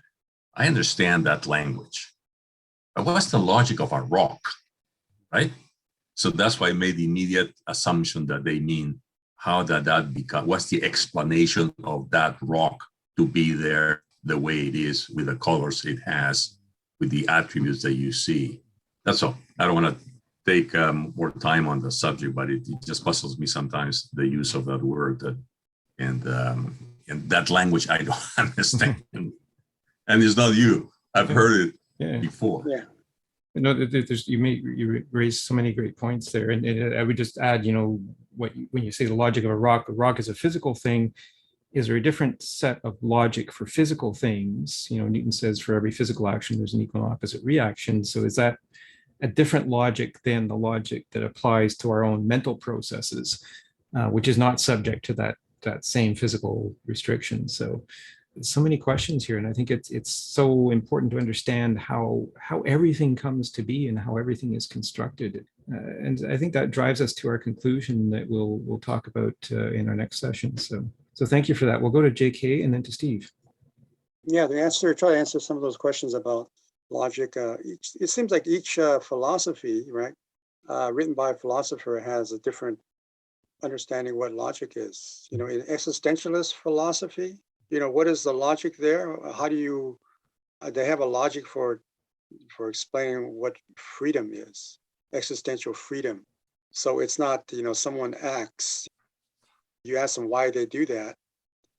I understand that language. But what's the logic of a rock, right? So that's why I made the immediate assumption that they mean, how did that become, what's the explanation of that rock to be there the way it is, with the colors it has, with the attributes that you see. That's all. I don't want to take more time on the subject, but it just puzzles me sometimes, the use of that word and that language I don't understand. And it's not you. I've heard it before. Yeah. No, you raised so many great points there, and I would just add, when you say the logic of a rock is a physical thing. Is there a different set of logic for physical things? Newton says for every physical action, there's an equal and opposite reaction. So is that a different logic than the logic that applies to our own mental processes, which is not subject to that same physical restriction? So many questions here, and I think it's so important to understand how everything comes to be and how everything is constructed. And I think that drives us to our conclusion that we'll talk about in our next session. So thank you for that. We'll go to JK and then to Steve. Yeah, try to answer some of those questions about logic. It seems like each philosophy, right, written by a philosopher has a different understanding what logic is. In existentialist philosophy, what is the logic there? How do you? They have a logic for explaining what freedom is, existential freedom. So it's not, someone acts. You ask them why they do that.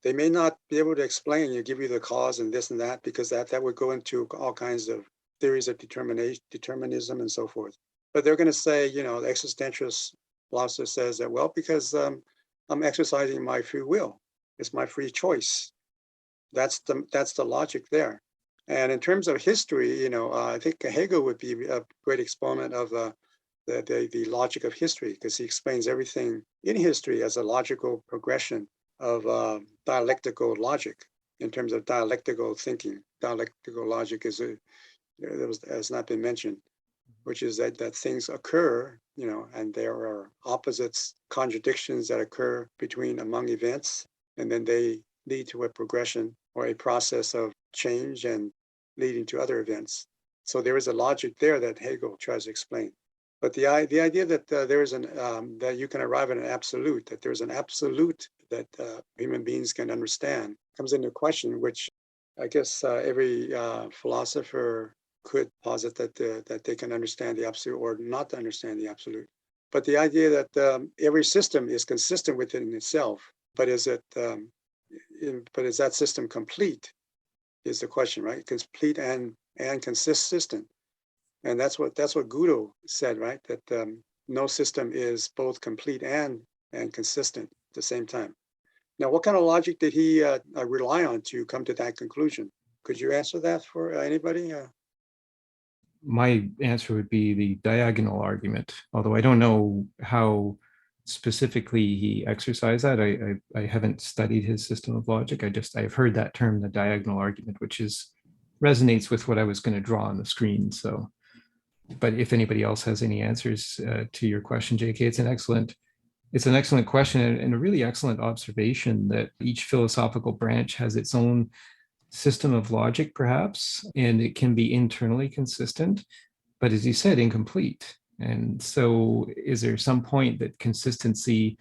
They may not be able to explain, give you the cause and this and that, because that would go into all kinds of theories of determinism and so forth. But they're going to say, the existentialist philosopher says that, well, because I'm exercising my free will. It's my free choice. That's the logic there. And in terms of history, I think Hegel would be a great exponent of the logic of history, because he explains everything in history as a logical progression of dialectical logic. In terms of dialectical thinking, dialectical logic has not been mentioned, which is that things occur, and there are opposites, contradictions that occur among events, and then they lead to a progression or a process of change and leading to other events. So there is a logic there that Hegel tries to explain. But the idea that there is that you can arrive at an absolute, that there's an absolute that human beings can understand, comes into question, which I guess every philosopher could posit that they can understand the absolute or not understand the absolute. But the idea that every system is consistent within itself, but is that system complete? Is the question, right? Complete and consistent. And that's what Guido said, right? That no system is both complete and consistent at the same time. Now, what kind of logic did he rely on to come to that conclusion? Could you answer that for anybody? My answer would be the diagonal argument, although I don't know how specifically he exercised that. I haven't studied his system of logic. I've heard that term, the diagonal argument, which resonates with what I was going to draw on the screen. So, but if anybody else has any answers to your question, JK, it's an excellent question and a really excellent observation that each philosophical branch has its own system of logic, perhaps, and it can be internally consistent, but as you said, incomplete. And so is there some point that consistency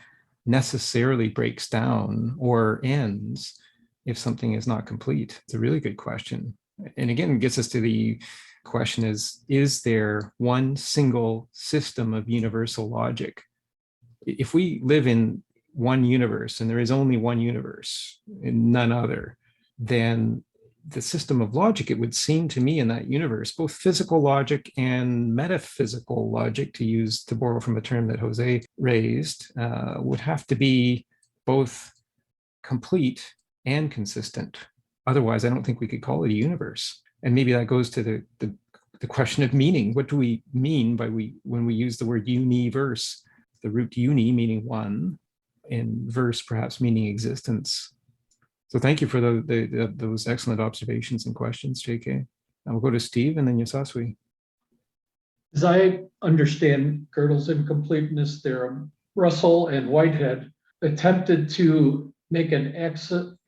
necessarily breaks down or ends if something is not complete? It's a really good question. And again, it gets us to the question is there one single system of universal logic? If we live in one universe and there is only one universe and none other, then the system of logic, it would seem to me in that universe, both physical logic and metaphysical logic, to borrow from a term that Jose raised, would have to be both complete and consistent. Otherwise, I don't think we could call it a universe. And maybe that goes to the question of meaning. What do we mean by when we use the word universe? The root uni meaning one, and verse perhaps meaning existence. So thank you for those excellent observations and questions, JK. And we'll go to Steve and then Yasaswi. As I understand Gödel's incompleteness theorem, Russell and Whitehead attempted to make an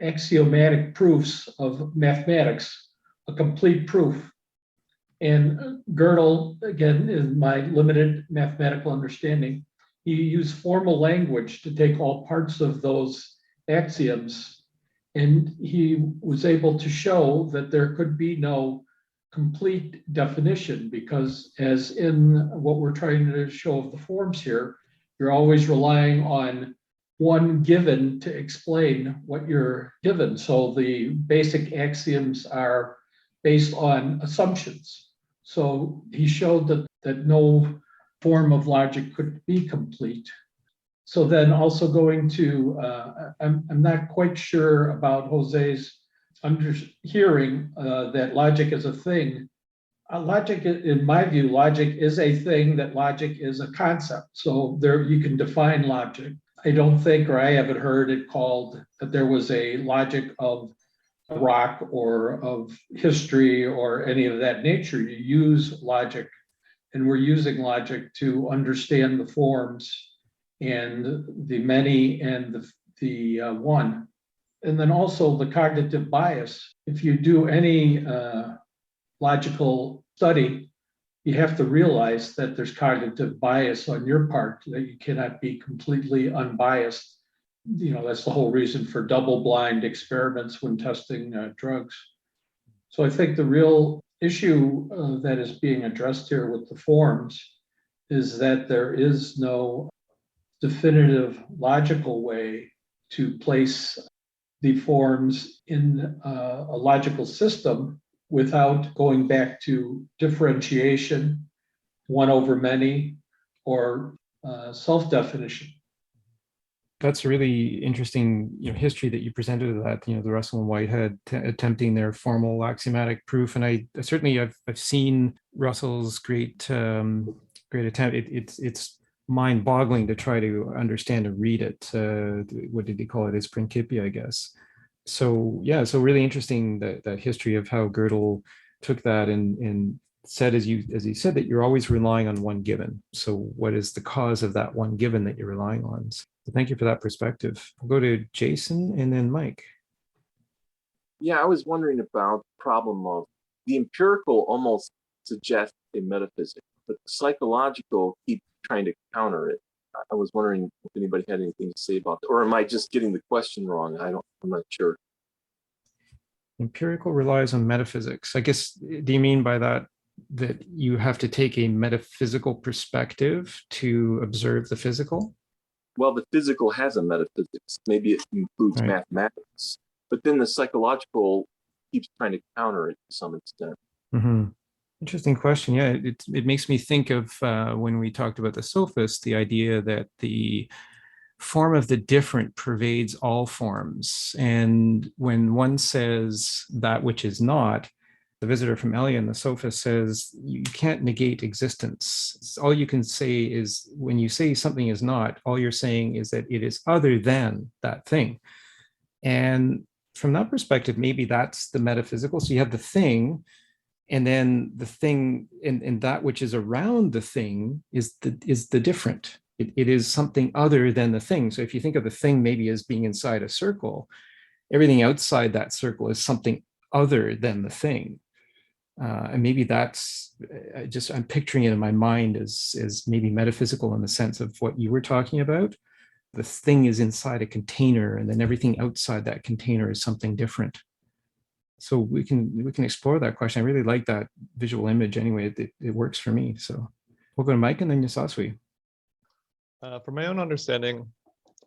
axiomatic proofs of mathematics, a complete proof. And Gödel, again, in my limited mathematical understanding, he used formal language to take all parts of those axioms, and he was able to show that there could be no complete definition, because as in what we're trying to show of the forms here, you're always relying on one given to explain what you're given. So the basic axioms are based on assumptions. So he showed that no form of logic could be complete. So then also going to, I'm not quite sure about Jose's hearing that logic is a thing. Logic, in my view, logic is a thing, that logic is a concept. So there you can define logic. I don't think, or I haven't heard it called that there was a logic of rock or of history or any of that nature. You use logic, and we're using logic to understand the forms and the many and the one. And then also the cognitive bias. If you do any logical study, you have to realize that there's cognitive bias on your part, that you cannot be completely unbiased. You know, that's the whole reason for double-blind experiments when testing drugs. So I think the real issue that is being addressed here with the forms is that there is no definitive logical way to place the forms in a logical system without going back to differentiation, one over many, or self-definition. That's a really interesting history that you presented of that, the Russell and Whitehead attempting their formal axiomatic proof. And I certainly I've seen Russell's great attempt. It's mind-boggling to try to understand and read it. What did he call it? His Principia, I guess. So yeah, so really interesting that history of how Gödel took that and said, as he said, that you're always relying on one given. So what is the cause of that one given that you're relying on? So thank you for that perspective. We'll go to Jason and then Mike. Yeah, I was wondering about the problem of the empirical almost suggests a metaphysics, but the psychological keeps trying to counter it. I was wondering if anybody had anything to say about that, or am I just getting the question wrong? I'm not sure. Empirical relies on metaphysics. I guess, do you mean by that you have to take a metaphysical perspective to observe the physical? Well, the physical has a metaphysics. Maybe it includes mathematics, but then the psychological keeps trying to counter it to some extent. Mm-hmm. Interesting question. Yeah, it makes me think of when we talked about the sophist, the idea that the form of the different pervades all forms. And when one says that which is not, the visitor from Elian, the sophist, says you can't negate existence. All you can say is, when you say something is not, all you're saying is that it is other than that thing. And from that perspective, maybe that's the metaphysical. So you have the thing, and then the thing and that which is around the thing is the different. It is something other than the thing. So if you think of the thing maybe as being inside a circle, everything outside that circle is something other than the thing. And maybe that's I'm picturing it in my mind as maybe metaphysical in the sense of what you were talking about. The thing is inside a container, and then everything outside that container is something different. So we can explore that question. I really like that visual image. Anyway, it works for me. So we'll go to Mike and then Yasaswi. From my own understanding,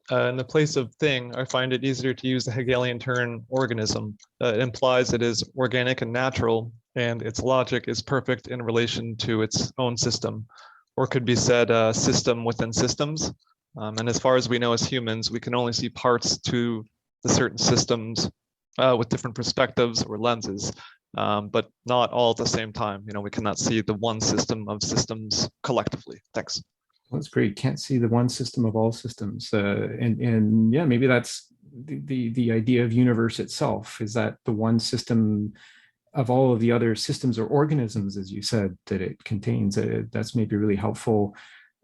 in the place of thing, I find it easier to use the Hegelian term organism. It implies it is organic and natural, and its logic is perfect in relation to its own system, or could be said system within systems. And as far as we know as humans, we can only see parts to the certain systems with different perspectives or lenses, but not all at the same time. We cannot see the one system of systems collectively. Thanks. Well, that's great. Can't see the one system of all systems, and yeah, maybe that's the idea of universe itself. Is that the one system of all of the other systems or organisms, as you said, that it contains? That's maybe a really helpful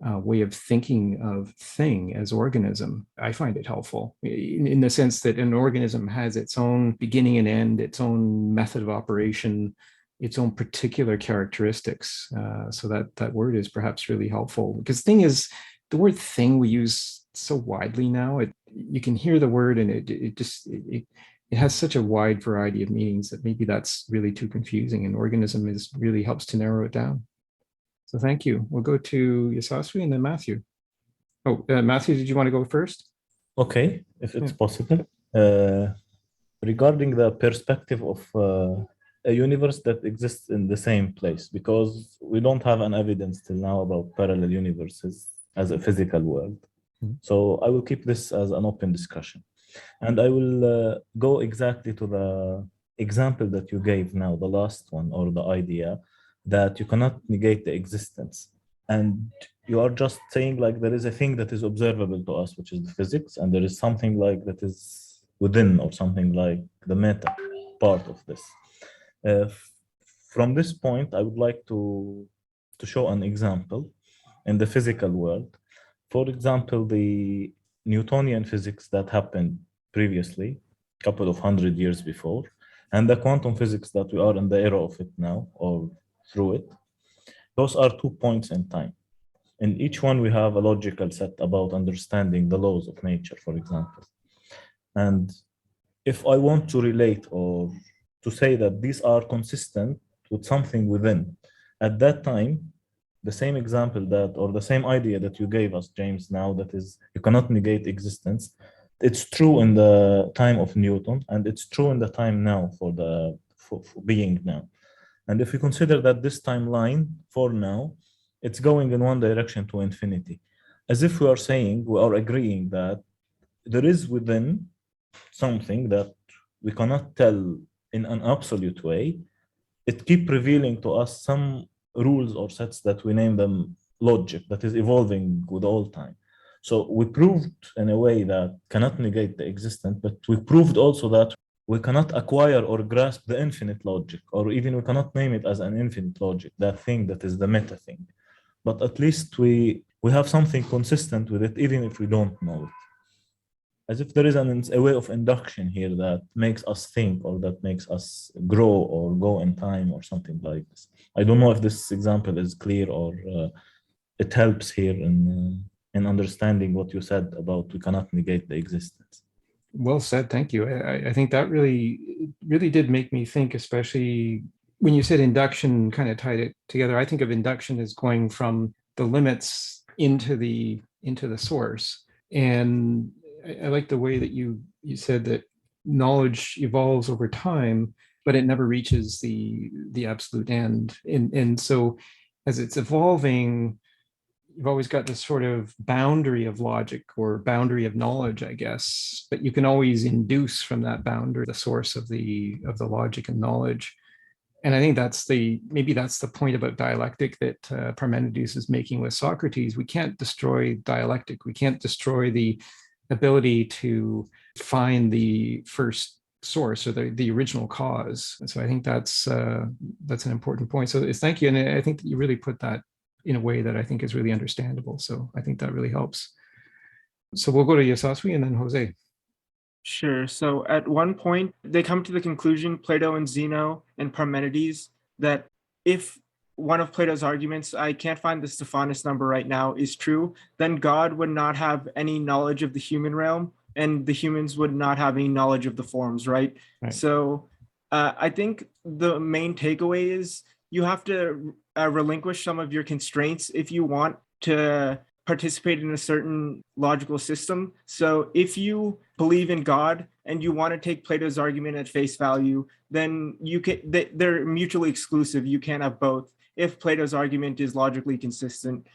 way of thinking of thing as organism. I find it helpful in the sense that an organism has its own beginning and end, its own method of operation, its own particular characteristics. So that word is perhaps really helpful, because the word thing we use so widely now. You can hear the word and it has such a wide variety of meanings that maybe that's really too confusing, and organism really helps to narrow it down. So thank you. We'll go to Yasaswi and then Matthew. Oh, Matthew, did you want to go first? Okay, if it's possible. Regarding the perspective of a universe that exists in the same place, because we don't have an evidence till now about parallel universes as a physical world. So I will keep this as an open discussion. And I will go exactly to the example that you gave now, the last one, or the idea that you cannot negate the existence. And you are just saying like there is a thing that is observable to us, which is the physics, and there is something like that is within, or something like the meta part of this. From this point, I would like to show an example in the physical world. For example, the Newtonian physics that happened previously, a couple of 100 years before, and the quantum physics that we are in the era of it now, or through it. Those are 2 points in time. In each one, we have a logical set about understanding the laws of nature, for example. And if I want to relate or to say that these are consistent with something within, at that time, the same example or the same idea that you gave us, James, now, that is, you cannot negate existence. It's true in the time of Newton, and it's true in the time now for being now. And if we consider that this timeline for now, it's going in one direction to infinity, as if we are saying, we are agreeing that there is within something that we cannot tell in an absolute way. It keeps revealing to us some rules or sets that we name them logic, that is evolving with all time. So we proved in a way that cannot negate the existence, but we proved also that we cannot acquire or grasp the infinite logic, or even we cannot name it as an infinite logic, that thing that is the meta thing. But at least we have something consistent with it, even if we don't know it. As if there is a way of induction here that makes us think, or that makes us grow or go in time, or something like this. I don't know if this example is clear, or it helps here in understanding what you said about we cannot negate the existence. Well said. Thank you. I think that really did make me think, especially when you said induction, kind of tied it together. I think of induction as going from the limits into the source. And I like the way that you said that knowledge evolves over time, but it never reaches the absolute end. And so as it's evolving, you've always got this sort of boundary of logic or boundary of knowledge, I guess, but you can always induce from that boundary the source of the logic and knowledge. And I think maybe that's the point about dialectic that Parmenides is making with Socrates. We can't destroy dialectic. We can't destroy the ability to find the first source or the original cause. And so I think that's an important point. So thank you. And I think that you really put that in a way that I think is really understandable. So I think that really helps. So we'll go to Yasaswi and then Jose. Sure. So at one point, they come to the conclusion, Plato and Xeno and Parmenides, that if one of Plato's arguments, I can't find the Stephanus number right now, is true, then God would not have any knowledge of the human realm, and the humans would not have any knowledge of the forms, right? So I think the main takeaway is you have to relinquish some of your constraints if you want to participate in a certain logical system. So if you believe in God and you want to take Plato's argument at face value, then they're mutually exclusive. You can't have both if Plato's argument is logically consistent.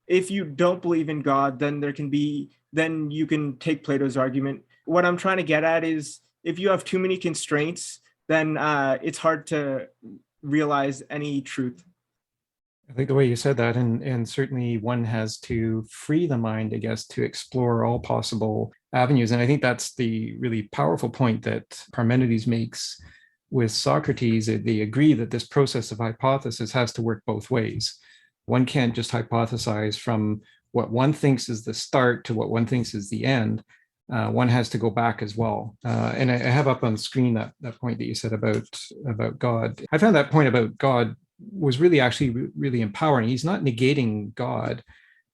If you don't believe in God, then you can take Plato's argument. What I'm trying to get at is if you have too many constraints, then it's hard to realize any truth. I think the way you said that, and certainly one has to free the mind, I guess, to explore all possible avenues. And I think that's the really powerful point that Parmenides makes with Socrates. They agree that this process of hypothesis has to work both ways. One can't just hypothesize from what one thinks is the start to what one thinks is the end. One has to go back as well. And I have up on the screen that point that you said about God. I found that point about God was really actually really empowering. He's not negating God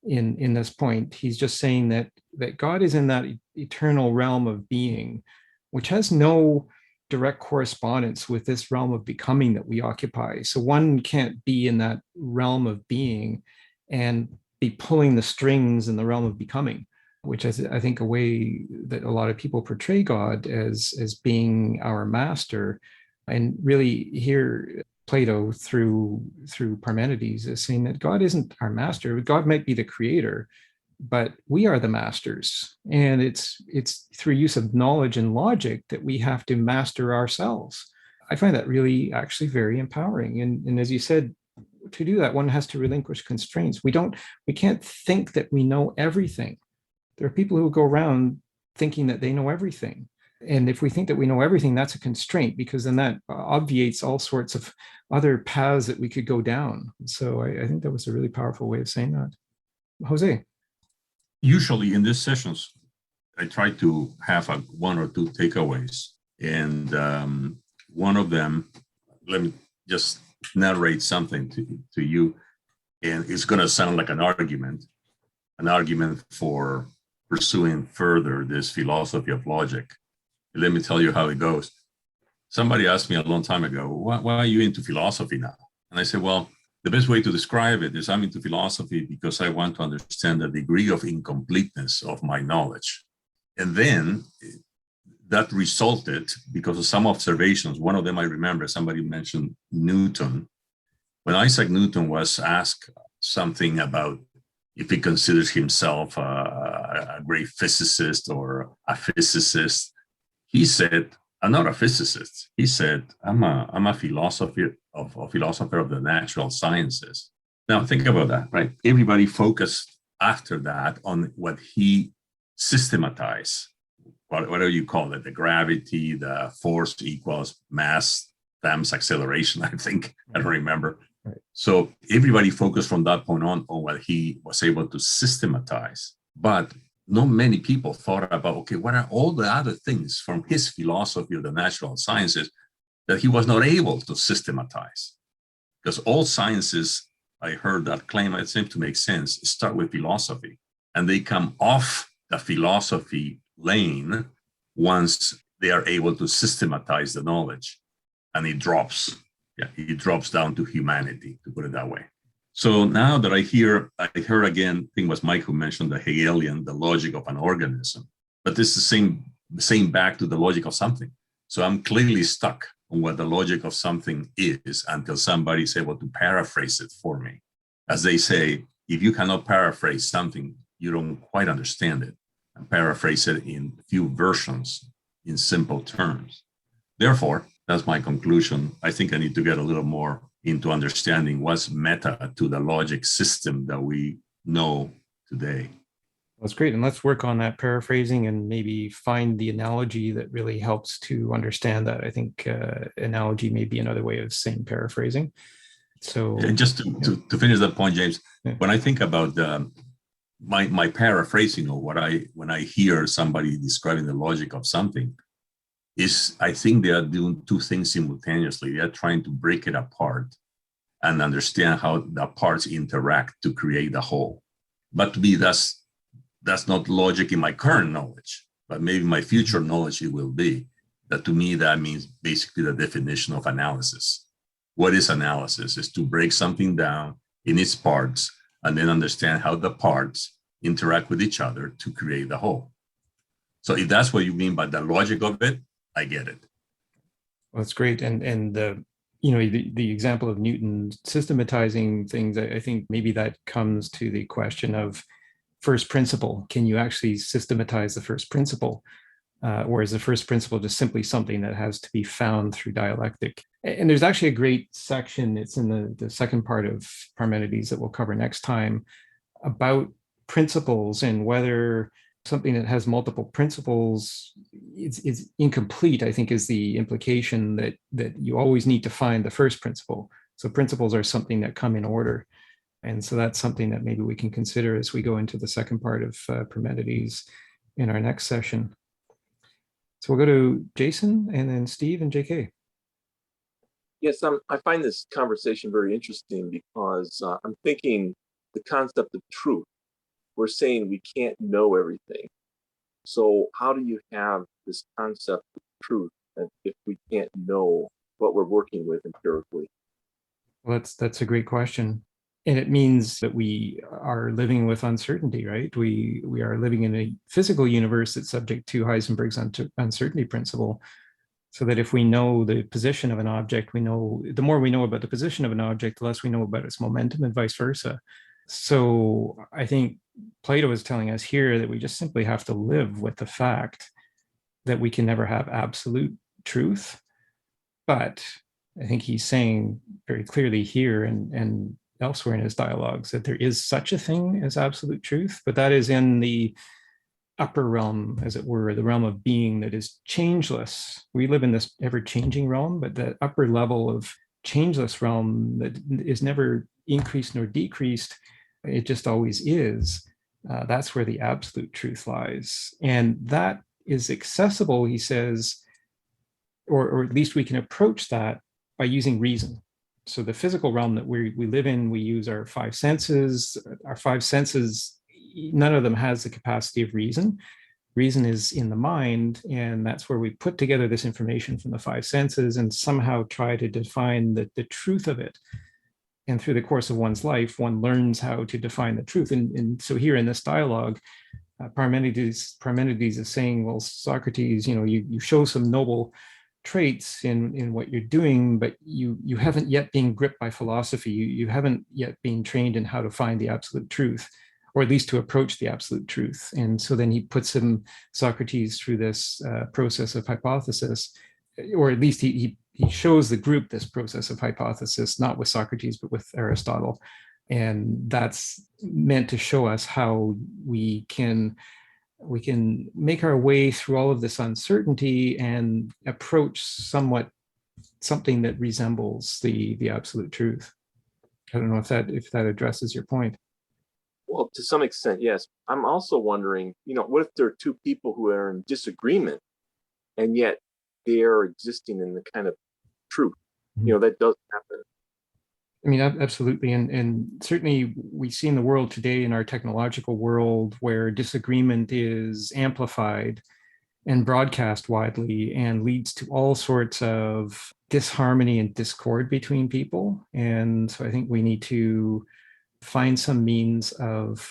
in this point. He's just saying that God is in that eternal realm of being, which has no direct correspondence with this realm of becoming that we occupy. So one can't be in that realm of being and be pulling the strings in the realm of becoming, which is, I think, a way that a lot of people portray God as being our master. And really here, Plato through Parmenides is saying that God isn't our master. God might be the creator, but we are the masters. And it's through use of knowledge and logic that we have to master ourselves. I find that really actually very empowering. And as you said, to do that, one has to relinquish constraints. We can't think that we know everything. There are people who go around thinking that they know everything. And if we think that we know everything, that's a constraint, because then that obviates all sorts of other paths that we could go down. So I think that was a really powerful way of saying that. Jose? Usually in these sessions, I try to have one or two takeaways. And one of them, let me just narrate something to you. And it's going to sound like an argument for pursuing further this philosophy of logic. Let me tell you how it goes. Somebody asked me a long time ago, why are you into philosophy now? And I said, well, the best way to describe it is I'm into philosophy because I want to understand the degree of incompleteness of my knowledge. And then that resulted because of some observations. One of them I remember, somebody mentioned Newton. When Isaac Newton was asked something about if he considers himself a great physicist or a physicist, he said, I'm not a physicist. He said, I'm a philosopher of the natural sciences. Now think about that, right? Everybody focused after that on what he systematized, whatever you call it, the gravity, the force equals mass times acceleration, I think. I don't remember. Right. So everybody focused from that point on what he was able to systematize. But not many people thought about, okay, what are all the other things from his philosophy of the natural sciences that he was not able to systematize? Because all sciences, I heard that claim, it seems to make sense, start with philosophy. And they come off the philosophy lane once they are able to systematize the knowledge. And it drops. Yeah, it drops down to humanity, to put it that way. So now that I heard again, I think it was Mike who mentioned the Hegelian, the logic of an organism. But this is the same back to the logic of something. So I'm clearly stuck on what the logic of something is until somebody is able to paraphrase it for me. As they say, if you cannot paraphrase something, you don't quite understand it. And paraphrase it in few versions in simple terms. Therefore, that's my conclusion. I think I need to get a little more into understanding what's meta to the logic system that we know today. That's great. And let's work on that paraphrasing and maybe find the analogy that really helps to understand that. I think analogy may be another way of saying paraphrasing. So and just to finish that point, James, when I think about my paraphrasing or when I hear somebody describing the logic of something, I think they are doing two things simultaneously. They are trying to break it apart and understand how the parts interact to create the whole. But to me, that's not logic in my current knowledge, but maybe my future knowledge it will be. That to me, that means basically the definition of analysis. What is analysis? Is to break something down in its parts and then understand how the parts interact with each other to create the whole. So if that's what you mean by the logic of it, I get it. Well, that's great. And the the example of Newton systematizing things, I think maybe that comes to the question of first principle. Can you actually systematize the first principle? Or is the first principle just simply something that has to be found through dialectic? And there's actually a great section, it's in the second part of Parmenides that we'll cover next time, about principles and whether something that has multiple principles is incomplete, I think is the implication that you always need to find the first principle. So principles are something that come in order. And so that's something that maybe we can consider as we go into the second part of Parmenides in our next session. So we'll go to Jason and then Steve and JK. Yes, I find this conversation very interesting because I'm thinking the concept of truth. We're saying we can't know everything. So how do you have this concept of truth if we can't know what we're working with empirically? Well, that's a great question. And it means that we are living with uncertainty, right? We are living in a physical universe that's subject to Heisenberg's uncertainty principle. So that if we know the position of an object, we know, the more we know about the position of an object, the less we know about its momentum and vice versa. So I think Plato is telling us here that we just simply have to live with the fact that we can never have absolute truth. But I think he's saying very clearly here and elsewhere in his dialogues that there is such a thing as absolute truth, but that is in the upper realm, as it were, the realm of being that is changeless. We live in this ever-changing realm, but the upper level of changeless realm that is never increased nor decreased, it just always is. That's where the absolute truth lies. And that is accessible, he says, or at least we can approach that by using reason. So the physical realm that we live in, we use our five senses. Our five senses, none of them has the capacity of reason. Reason is in the mind, and that's where we put together this information from the five senses and somehow try to define the truth of it. And through the course of one's life, one learns how to define the truth. And so here in this dialogue, Parmenides is saying, well, Socrates, you show some noble traits in what you're doing, but you haven't yet been gripped by philosophy. You haven't yet been trained in how to find the absolute truth, or at least to approach the absolute truth. And so then he puts Socrates through this process of hypothesis, or at least he shows the group this process of hypothesis, not with Socrates, but with Aristotle. And that's meant to show us how we can make our way through all of this uncertainty and approach something that resembles the absolute truth. I don't know if that addresses your point. Well, to some extent, yes. I'm also wondering, what if there are two people who are in disagreement and yet they are existing in the kind of truth? That does happen. I mean, absolutely. And certainly we see in the world today, in our technological world, where disagreement is amplified and broadcast widely and leads to all sorts of disharmony and discord between people. And so I think we need to find some means of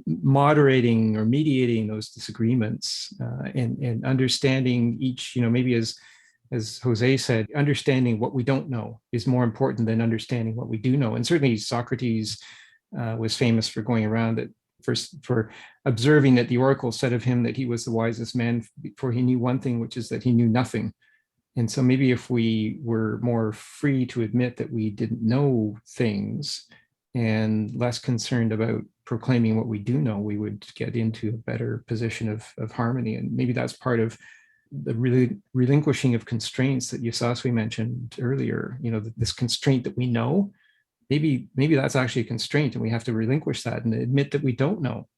moderating or mediating those disagreements and understanding each, maybe as Jose said, understanding what we don't know is more important than understanding what we do know. And certainly Socrates was famous for going around for observing that the oracle said of him that he was the wisest man, for he knew one thing, which is that he knew nothing. And so maybe if we were more free to admit that we didn't know things and less concerned about proclaiming what we do know, we would get into a better position of harmony. And maybe that's part of the relinquishing of constraints that Yasaswi mentioned earlier, this constraint that we know, maybe that's actually a constraint and we have to relinquish that and admit that we don't know,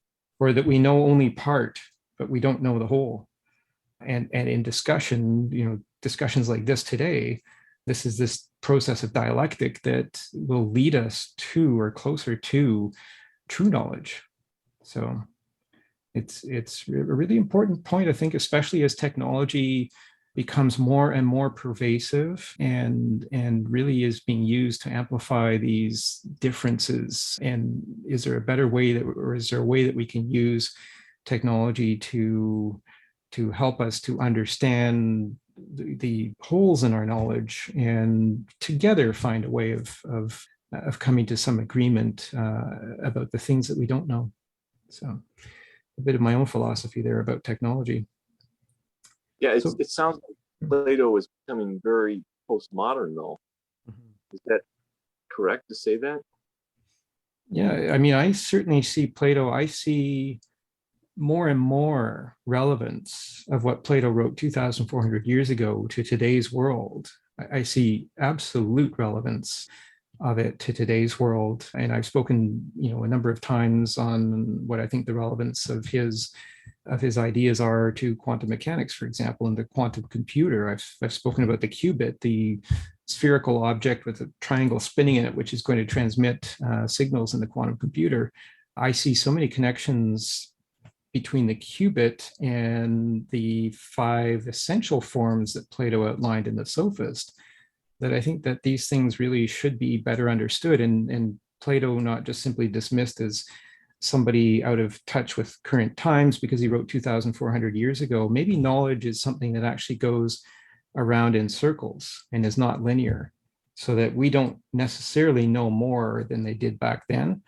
or that we know only part, but we don't know the whole. And in discussion, discussions like this today, this is this process of dialectic that will lead us to or closer to true knowledge. So it's a really important point, I think, especially as technology becomes more and more pervasive and really is being used to amplify these differences. And is there a better way that, or is there a way that we can use technology to help us to understand the holes in our knowledge and together find a way of coming to some agreement about the things that we don't know. So a bit of my own philosophy there about technology. Yeah, So, it sounds like Plato is becoming very postmodern, though. Is that correct to say that? yeah, I mean, I certainly see Plato, I see more and more relevance of what Plato wrote 2,400 years ago to today's world. I see absolute relevance of it to today's world. And I've spoken, a number of times on what I think the relevance of his ideas are to quantum mechanics, for example, and the quantum computer. I've spoken about the qubit, the spherical object with a triangle spinning in it, which is going to transmit signals in the quantum computer. I see so many connections between the qubit and the 5 essential forms that Plato outlined in the Sophist, that I think that these things really should be better understood, and Plato not just simply dismissed as somebody out of touch with current times because he wrote 2,400 years ago. Maybe knowledge is something that actually goes around in circles and is not linear, so that we don't necessarily know more than they did back then.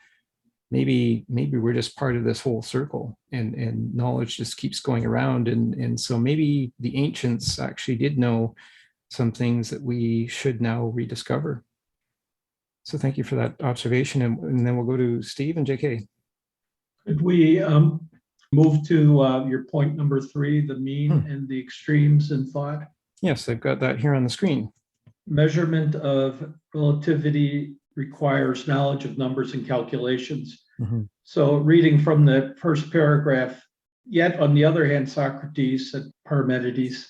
Maybe we're just part of this whole circle, and knowledge just keeps going around. And so maybe the ancients actually did know some things that we should now rediscover. So thank you for that observation. And then we'll go to Steve and JK. Could we move to your point number 3, the mean and the extremes in thought? Yes, I've got that here on the screen. Measurement of relativity requires knowledge of numbers and calculations. So reading from the first paragraph, yet on the other hand, Socrates said, Parmenides,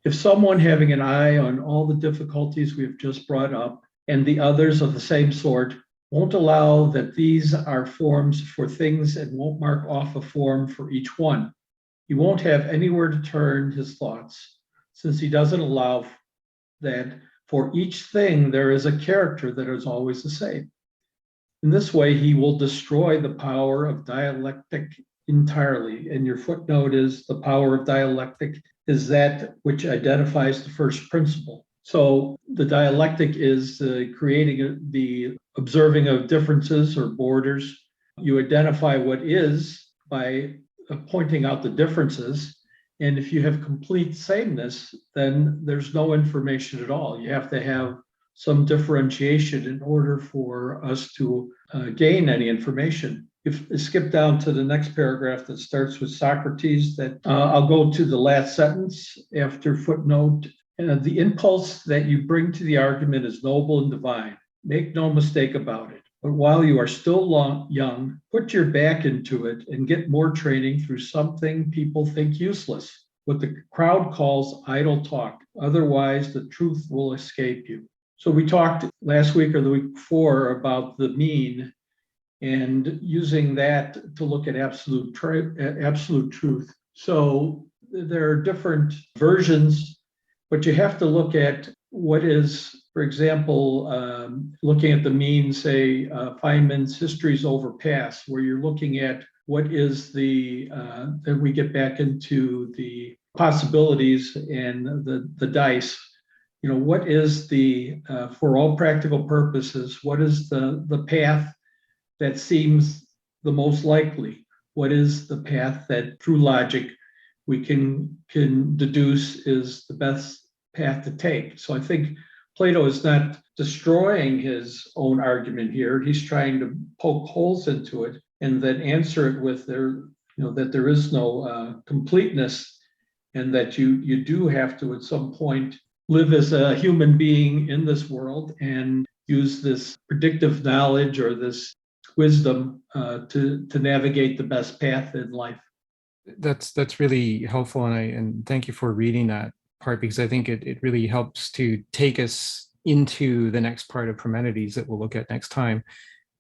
if someone having an eye on all the difficulties we've just brought up and the others of the same sort won't allow that these are forms for things and won't mark off a form for each one, he won't have anywhere to turn his thoughts, since he doesn't allow that for each thing there is a character that is always the same. In this way, he will destroy the power of dialectic entirely. And your footnote is the power of dialectic is that which identifies the first principle. So the dialectic is creating the observing of differences or borders. You identify what is by pointing out the differences. And if you have complete sameness, then there's no information at all. You have to have some differentiation in order for us to gain any information. If I skip down to the next paragraph that starts with Socrates, that I'll go to the last sentence after footnote. The impulse that you bring to the argument is noble and divine. Make no mistake about it. But while you are still young, put your back into it and get more training through something people think useless, what the crowd calls idle talk. Otherwise, the truth will escape you. So we talked last week or the week before about the mean and using that to look at absolute truth. So there are different versions, but you have to look at what is, for example, looking at the mean, say, Feynman's Histories Over Past, where you're looking at what is then we get back into the possibilities and the dice. What is for all practical purposes, what is the path that seems the most likely? What is the path that through logic we can deduce is the best path to take? So I think Plato is not destroying his own argument here. He's trying to poke holes into it and then answer it with that there is no completeness, and that you do have to at some point live as a human being in this world and use this predictive knowledge or this wisdom to navigate the best path in life. That's really helpful, and thank you for reading that part because I think it really helps to take us into the next part of Parmenides that we'll look at next time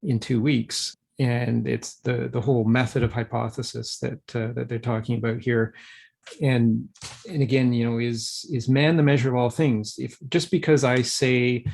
in 2 weeks. And it's the whole method of hypothesis that they're talking about here. And again, is man the measure of all things? If just because I say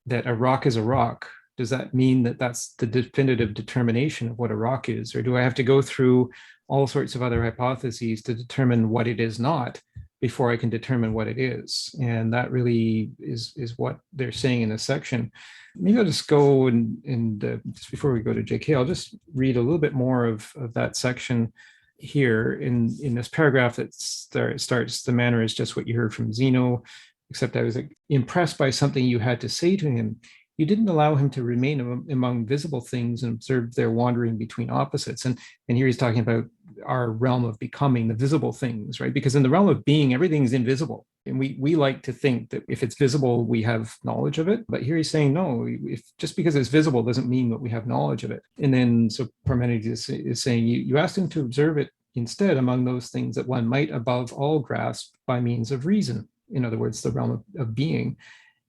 that a rock is a rock, does that mean that that's the definitive determination of what a rock is? Or do I have to go through all sorts of other hypotheses to determine what it is not before I can determine what it is? And that really is what they're saying in this section. Maybe I'll just go and just before we go to JK, I'll just read a little bit more of that section here in this paragraph that starts, the manner is just what you heard from Xeno, except I was impressed by something you had to say to him. You didn't allow him to remain among visible things and observe their wandering between opposites. And here he's talking about our realm of becoming, the visible things, right? Because in the realm of being, everything is invisible. And we like to think that if it's visible, we have knowledge of it. But here he's saying, no, if just because it's visible doesn't mean that we have knowledge of it. And then so Parmenides is saying, you asked him to observe it instead among those things that one might above all grasp by means of reason. In other words, the realm of being,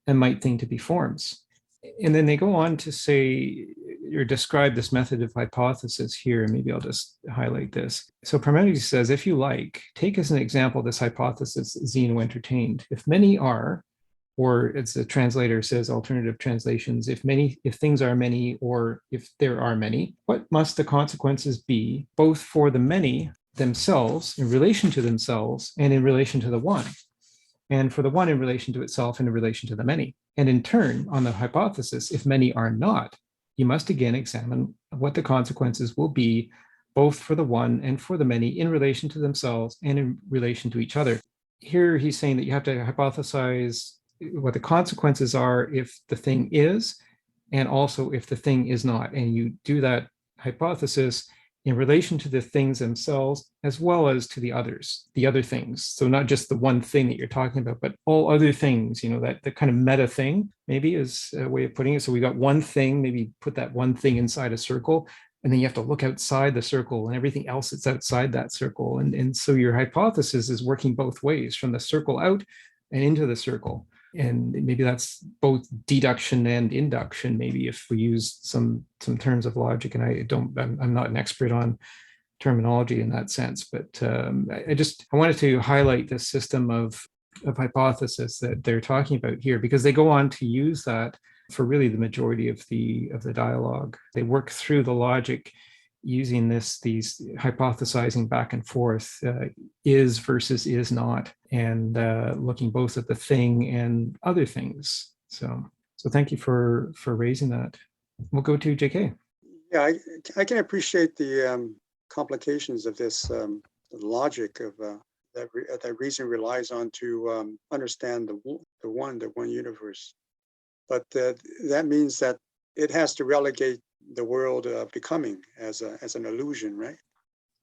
and might think to be forms. And then they go on to say, or describe this method of hypothesis here, and maybe I'll just highlight this. So Parmenides says, if you like, take as an example this hypothesis Zeno entertained. If many are, or as the translator says, alternative translations, if things are many, or if there are many, what must the consequences be, both for the many themselves, in relation to themselves, and in relation to the one? And for the one in relation to itself and in relation to the many. And in turn, on the hypothesis, if many are not, you must again examine what the consequences will be, both for the one and for the many in relation to themselves and in relation to each other. Here he's saying that you have to hypothesize what the consequences are if the thing is, and also if the thing is not. And you do that hypothesis in relation to the things themselves, as well as to the others, the other things. So not just the one thing that you're talking about, but all other things, that the kind of meta thing maybe is a way of putting it. So we got one thing, maybe put that one thing inside a circle, and then you have to look outside the circle and everything else that's outside that circle. And so your hypothesis is working both ways, from the circle out and into the circle. And maybe that's both deduction and induction, maybe, if we use some terms of logic. And I'm not an expert on terminology in that sense, but I wanted to highlight this system of hypothesis that they're talking about here, because they go on to use that for really the majority of the dialogue. They work through the logic using these hypothesizing back and forth, is versus is not, and looking both at the thing and other things. So thank you for raising that. We'll go to JK. Yeah, I can appreciate the complications of this logic of that reason relies on to understand the one universe. But that means that it has to relegate the world of becoming as an illusion, right?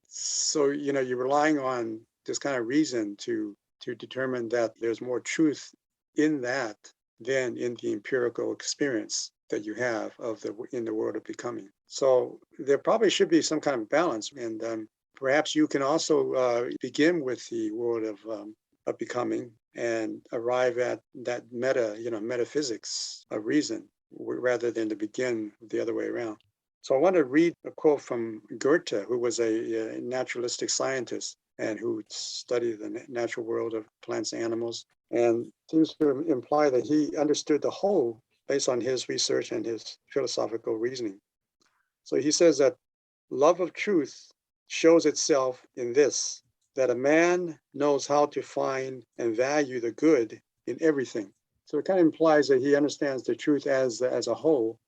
So you're relying on this kind of reason to determine that there's more truth in that than in the empirical experience that you have in the world of becoming. So there probably should be some kind of balance, and perhaps you can also begin with the world of becoming and arrive at that metaphysics of reason, rather than to begin the other way around. So I want to read a quote from Goethe, who was a naturalistic scientist and who studied the natural world of plants and animals, and seems to imply that he understood the whole based on his research and his philosophical reasoning. So he says that love of truth shows itself in this, that a man knows how to find and value the good in everything. So it kind of implies that he understands the truth as a whole,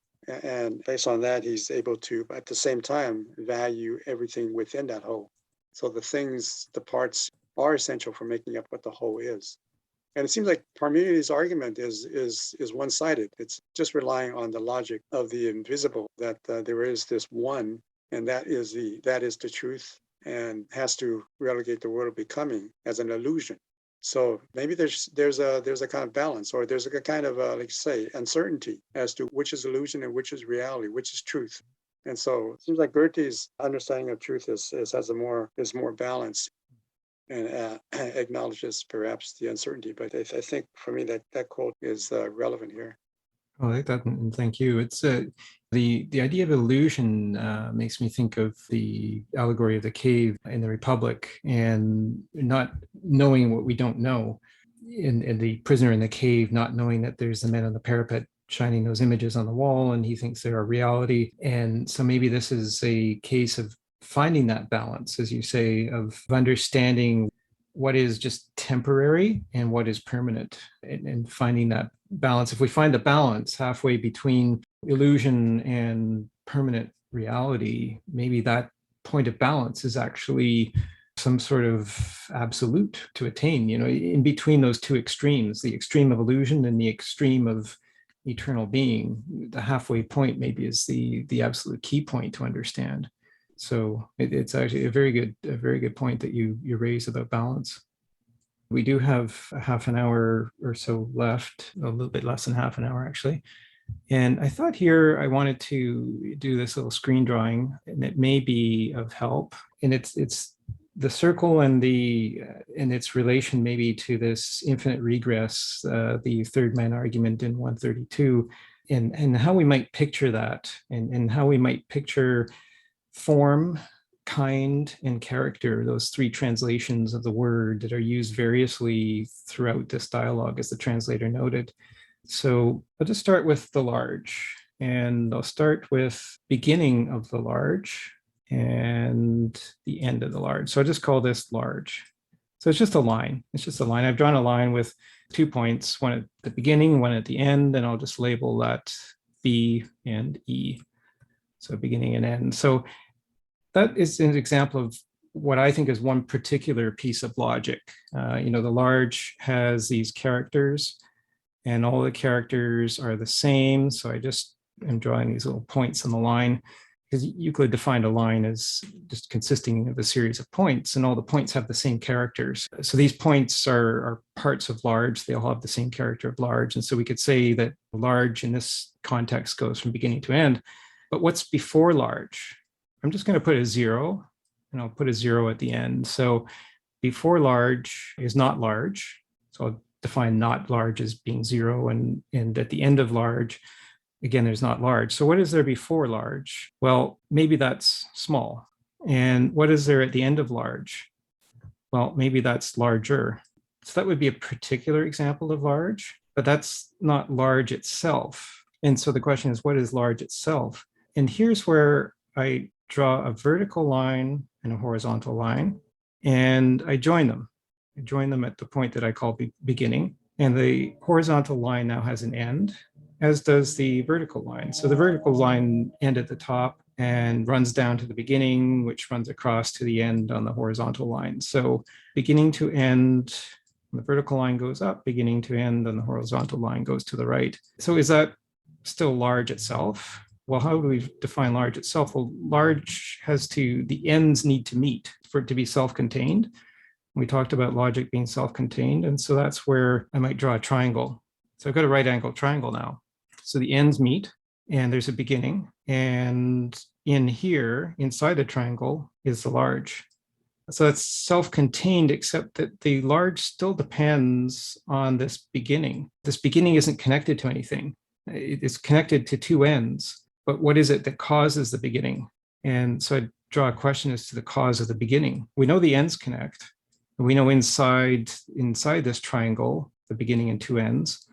and based on that, he's able to, at the same time, value everything within that whole. So the parts are essential for making up what the whole is. And it seems like Parmenides' argument is one-sided. It's just relying on the logic of the invisible, that there is this one, and that is the truth, and has to relegate the world of becoming as an illusion. So maybe there's a kind of balance, or there's a kind of uncertainty as to which is illusion and which is reality, which is truth. And so it seems like Goethe's understanding of truth is more balanced. and acknowledges perhaps the uncertainty. But I think for me that quote is relevant here. I like that, and thank you. It's the idea of illusion makes me think of the allegory of the cave in the Republic, and not knowing what we don't know, and the prisoner in the cave not knowing that there's the men on the parapet shining those images on the wall, and he thinks they're a reality. And so maybe this is a case of finding that balance, as you say, of understanding what is just temporary and what is permanent, and finding that balance. If we find the balance halfway between illusion and permanent reality, maybe that point of balance is actually some sort of absolute to attain, in between those two extremes, the extreme of illusion and the extreme of eternal being. The halfway point maybe is the absolute key point to understand. So it's actually a very good point that you raise about balance. We do have a half an hour or so left, a little bit less than half an hour actually. And I thought here I wanted to do this little screen drawing, and it may be of help. And it's the circle and its relation maybe to this infinite regress, the third man argument in 132, and how we might picture that, and how we might picture form, kind, and character, those three translations of the word that are used variously throughout this dialogue, as the translator noted. So I'll just start with the large, and I'll start with beginning of the large and the end of the large. So I'll just call this large. So it's just a line. It's just a line. I've drawn a line with 2 points, one at the beginning, one at the end, and I'll just label that B and E. So beginning and end. So that is an example of what I think is one particular piece of logic. The large has these characters, and all the characters are the same. So I just am drawing these little points on the line, because Euclid defined a line as just consisting of a series of points, and all the points have the same characters. So these points are parts of large. They all have the same character of large. And so we could say that large in this context goes from beginning to end. But what's before large? I'm just going to put a 0, and I'll put a 0 at the end. So before large is not large. So I'll define not large as being 0, and at the end of large, again, there's not large. So what is there before large? Well, maybe that's small. And what is there at the end of large? Well, maybe that's larger. So that would be a particular example of large, but that's not large itself. And so the question is, what is large itself? And here's where I draw a vertical line and a horizontal line, and I join them. I join them at the point that I call beginning. And the horizontal line now has an end, as does the vertical line. So the vertical line end at the top and runs down to the beginning, which runs across to the end on the horizontal line. So beginning to end, the vertical line goes up, beginning to end, and the horizontal line goes to the right. So is that still large itself? Well, how do we define large itself? Well, large the ends need to meet for it to be self-contained. We talked about logic being self-contained, and so that's where I might draw a triangle. So I've got a right angle triangle now. So the ends meet, and there's a beginning, and in here, inside the triangle, is the large. So it's self-contained, except that the large still depends on this beginning. This beginning isn't connected to anything. It's connected to two ends. But what is it that causes the beginning? And so I draw a question as to the cause of the beginning. We know the ends connect. And we know inside this triangle, the beginning and two ends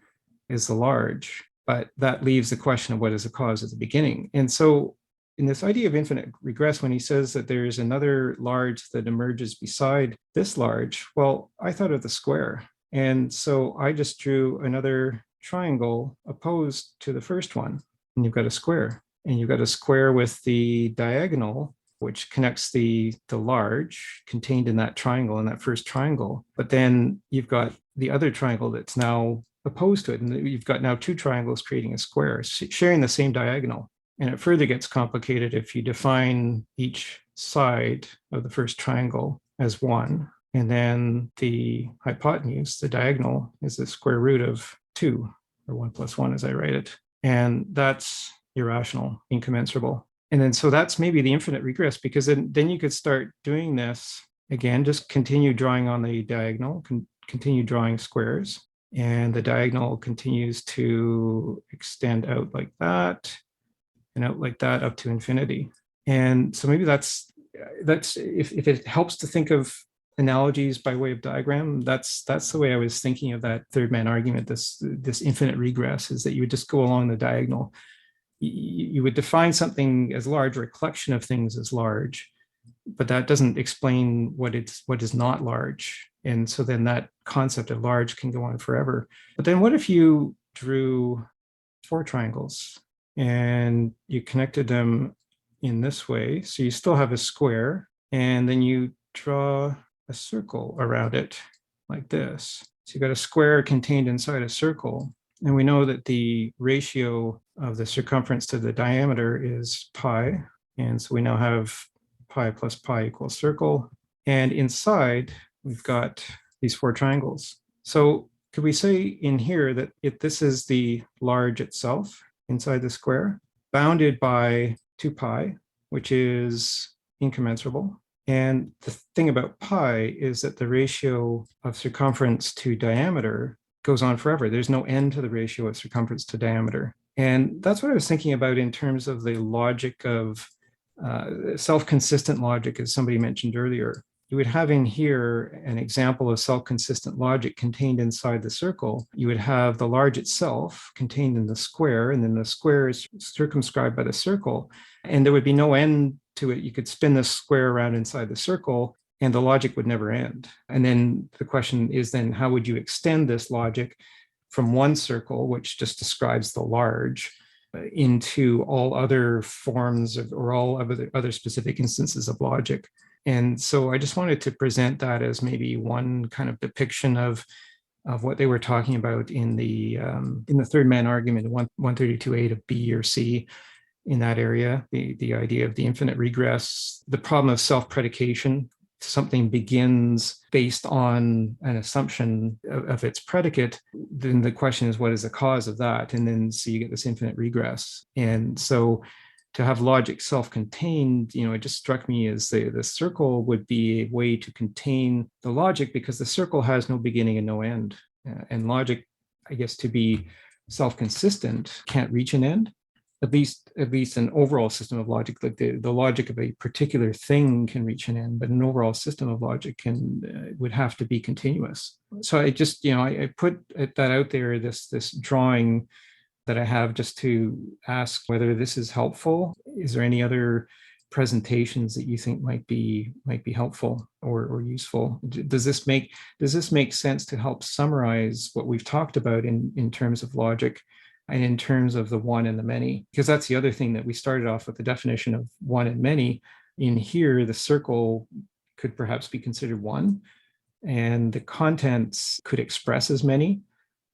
is the large. But that leaves the question of what is the cause of the beginning. And so in this idea of infinite regress, when he says that there's another large that emerges beside this large, well, I thought of the square. And so I just drew another triangle opposed to the first one. And you've got a square. And you've got a square with the diagonal, which connects the large contained in that triangle, in that first triangle. But then you've got the other triangle that's now opposed to it. And you've got now two triangles creating a square, sharing the same diagonal. And it further gets complicated if you define each side of the first triangle as 1. And then the hypotenuse, the diagonal, is the square root of 2, or 1 plus 1 as I write it. And that's irrational, incommensurable. And then so that's maybe the infinite regress, because then you could start doing this Again, just continue drawing on the diagonal, continue drawing squares, and the diagonal continues to extend out like that and out like that up to infinity. And so maybe that's if it helps to think of analogies by way of diagram, that's the way I was thinking of that third man argument. This infinite regress is that you would just go along the diagonal. You would define something as large, or a collection of things as large, but that doesn't explain what is not large. And so then that concept of large can go on forever. But then what if you drew 4 triangles and you connected them in this way? So you still have a square, and then you draw a circle around it like this. So you've got a square contained inside a circle. And we know that the ratio of the circumference to the diameter is pi. And so we now have pi plus pi equals circle. And inside, we've got these 4 triangles. So could we say in here that if this is the large itself inside the square, bounded by 2 pi, which is incommensurable. And the thing about pi is that the ratio of circumference to diameter goes on forever. There's no end to the ratio of circumference to diameter. And that's what I was thinking about in terms of the logic of self-consistent logic, as somebody mentioned earlier. You would have in here an example of self-consistent logic contained inside the circle. You would have the large itself contained in the square, and then the square is circumscribed by the circle, and there would be no end to it. You could spin the square around inside the circle, and the logic would never end. And then the question is then, how would you extend this logic from one circle, which just describes the large, into all other forms of, or all other specific instances of logic? And so I just wanted to present that as maybe one kind of depiction of what they were talking about in the third man argument, 132a to B or C, in that area, the idea of the infinite regress, the problem of self-predication. Something begins based on an assumption of its predicate, then the question is, what is the cause of that? And then so you get this infinite regress. And so to have logic self-contained, it just struck me as the circle would be a way to contain the logic, because the circle has no beginning and no end. And logic, I guess, to be self-consistent, can't reach an end. At least an overall system of logic, like the logic of a particular thing can reach an end, but an overall system of logic would have to be continuous. So I just, I put that out there, this drawing that I have, just to ask whether this is helpful. Is there any other presentations that you think might be helpful or useful? Does this make sense to help summarize what we've talked about in terms of logic and in terms of the one and the many? Because that's the other thing, that we started off with the definition of one and many. In here, the circle could perhaps be considered one, and the contents could express as many,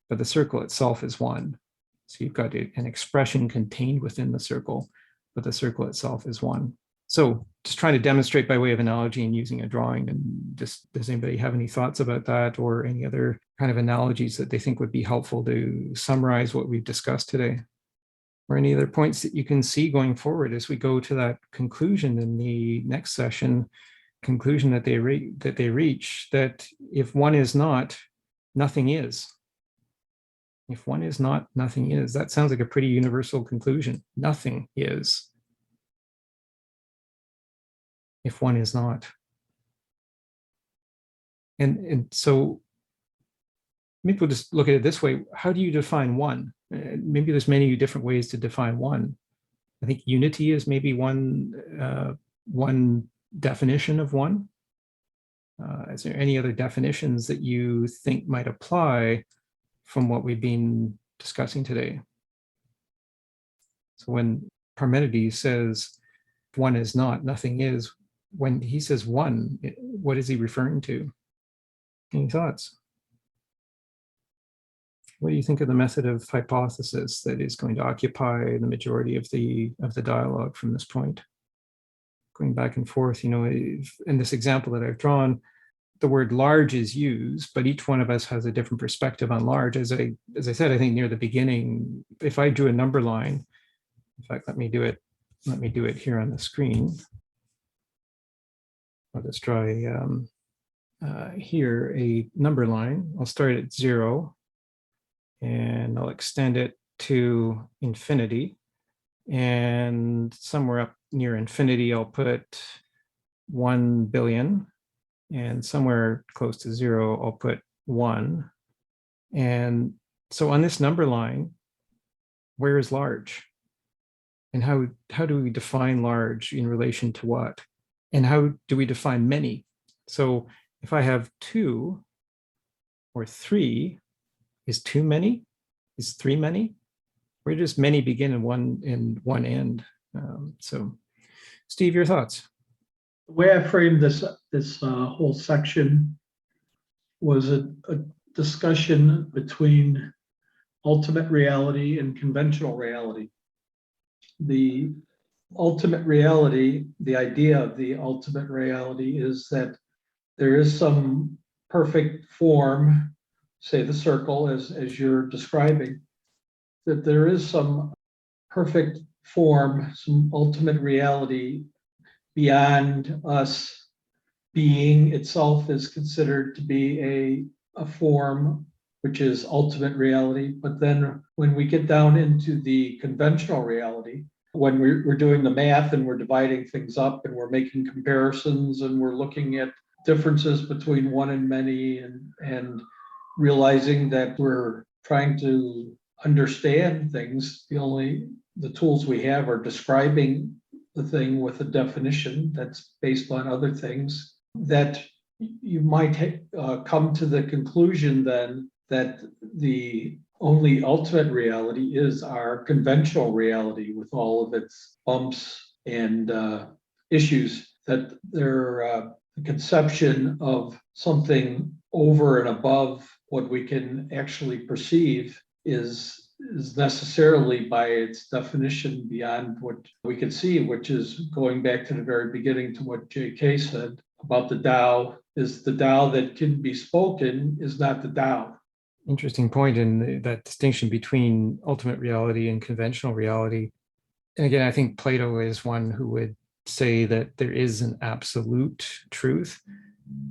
but the circle itself is one. So you've got an expression contained within the circle, but the circle itself is one. So just trying to demonstrate by way of analogy and using a drawing. And just, does anybody have any thoughts about that, or any other kind of analogies that they think would be helpful to summarize what we've discussed today? Or any other points that you can see going forward as we go to that conclusion in the next session, conclusion that they reach, that if one is not, nothing is. If one is not, nothing is. That sounds like a pretty universal conclusion. Nothing is, if one is not. And so maybe we'll just look at it this way. How do you define one? Maybe there's many different ways to define one. I think unity is maybe one definition of one. Is there any other definitions that you think might apply from what we've been discussing today? So when Parmenides says one is not, nothing is, when he says one, what is he referring to? Any thoughts? What do you think of the method of hypothesis that is going to occupy the majority of the dialogue from this point? Going back and forth, in this example that I've drawn, the word large is used, but each one of us has a different perspective on large. As I said, I think near the beginning, if I drew a number line, in fact, let me do it here on the screen. I'll just draw here a number line. I'll start at 0 and I'll extend it to infinity. And somewhere up near infinity, I'll put 1 billion. And somewhere close to 0, I'll put 1. And so on this number line, where is large? And how do we define large in relation to what? And how do we define many? So if I have 2 or 3, is 2 many? Is 3 many? Where does many begin in one end? So Steve, your thoughts? The way I framed this whole section was a discussion between ultimate reality and conventional reality. The ultimate reality, the idea of the ultimate reality is that there is some perfect form, say the circle as you're describing, that there is some perfect form, some ultimate reality beyond us. Being itself is considered to be a form which is ultimate reality. But then when we get down into the conventional reality, when we're doing the math and we're dividing things up and we're making comparisons and we're looking at differences between one and many and realizing that we're trying to understand things, the tools we have are describing the thing with a definition that's based on other things, that you might come to the conclusion then that the only ultimate reality is our conventional reality with all of its bumps and issues, that the conception of something over and above what we can actually perceive is necessarily by its definition beyond what we can see, which is going back to the very beginning to what J.K. said about the Tao, is the Tao that can be spoken is not the Tao. Interesting point in that distinction between ultimate reality and conventional reality. And again, I think Plato is one who would say that there is an absolute truth.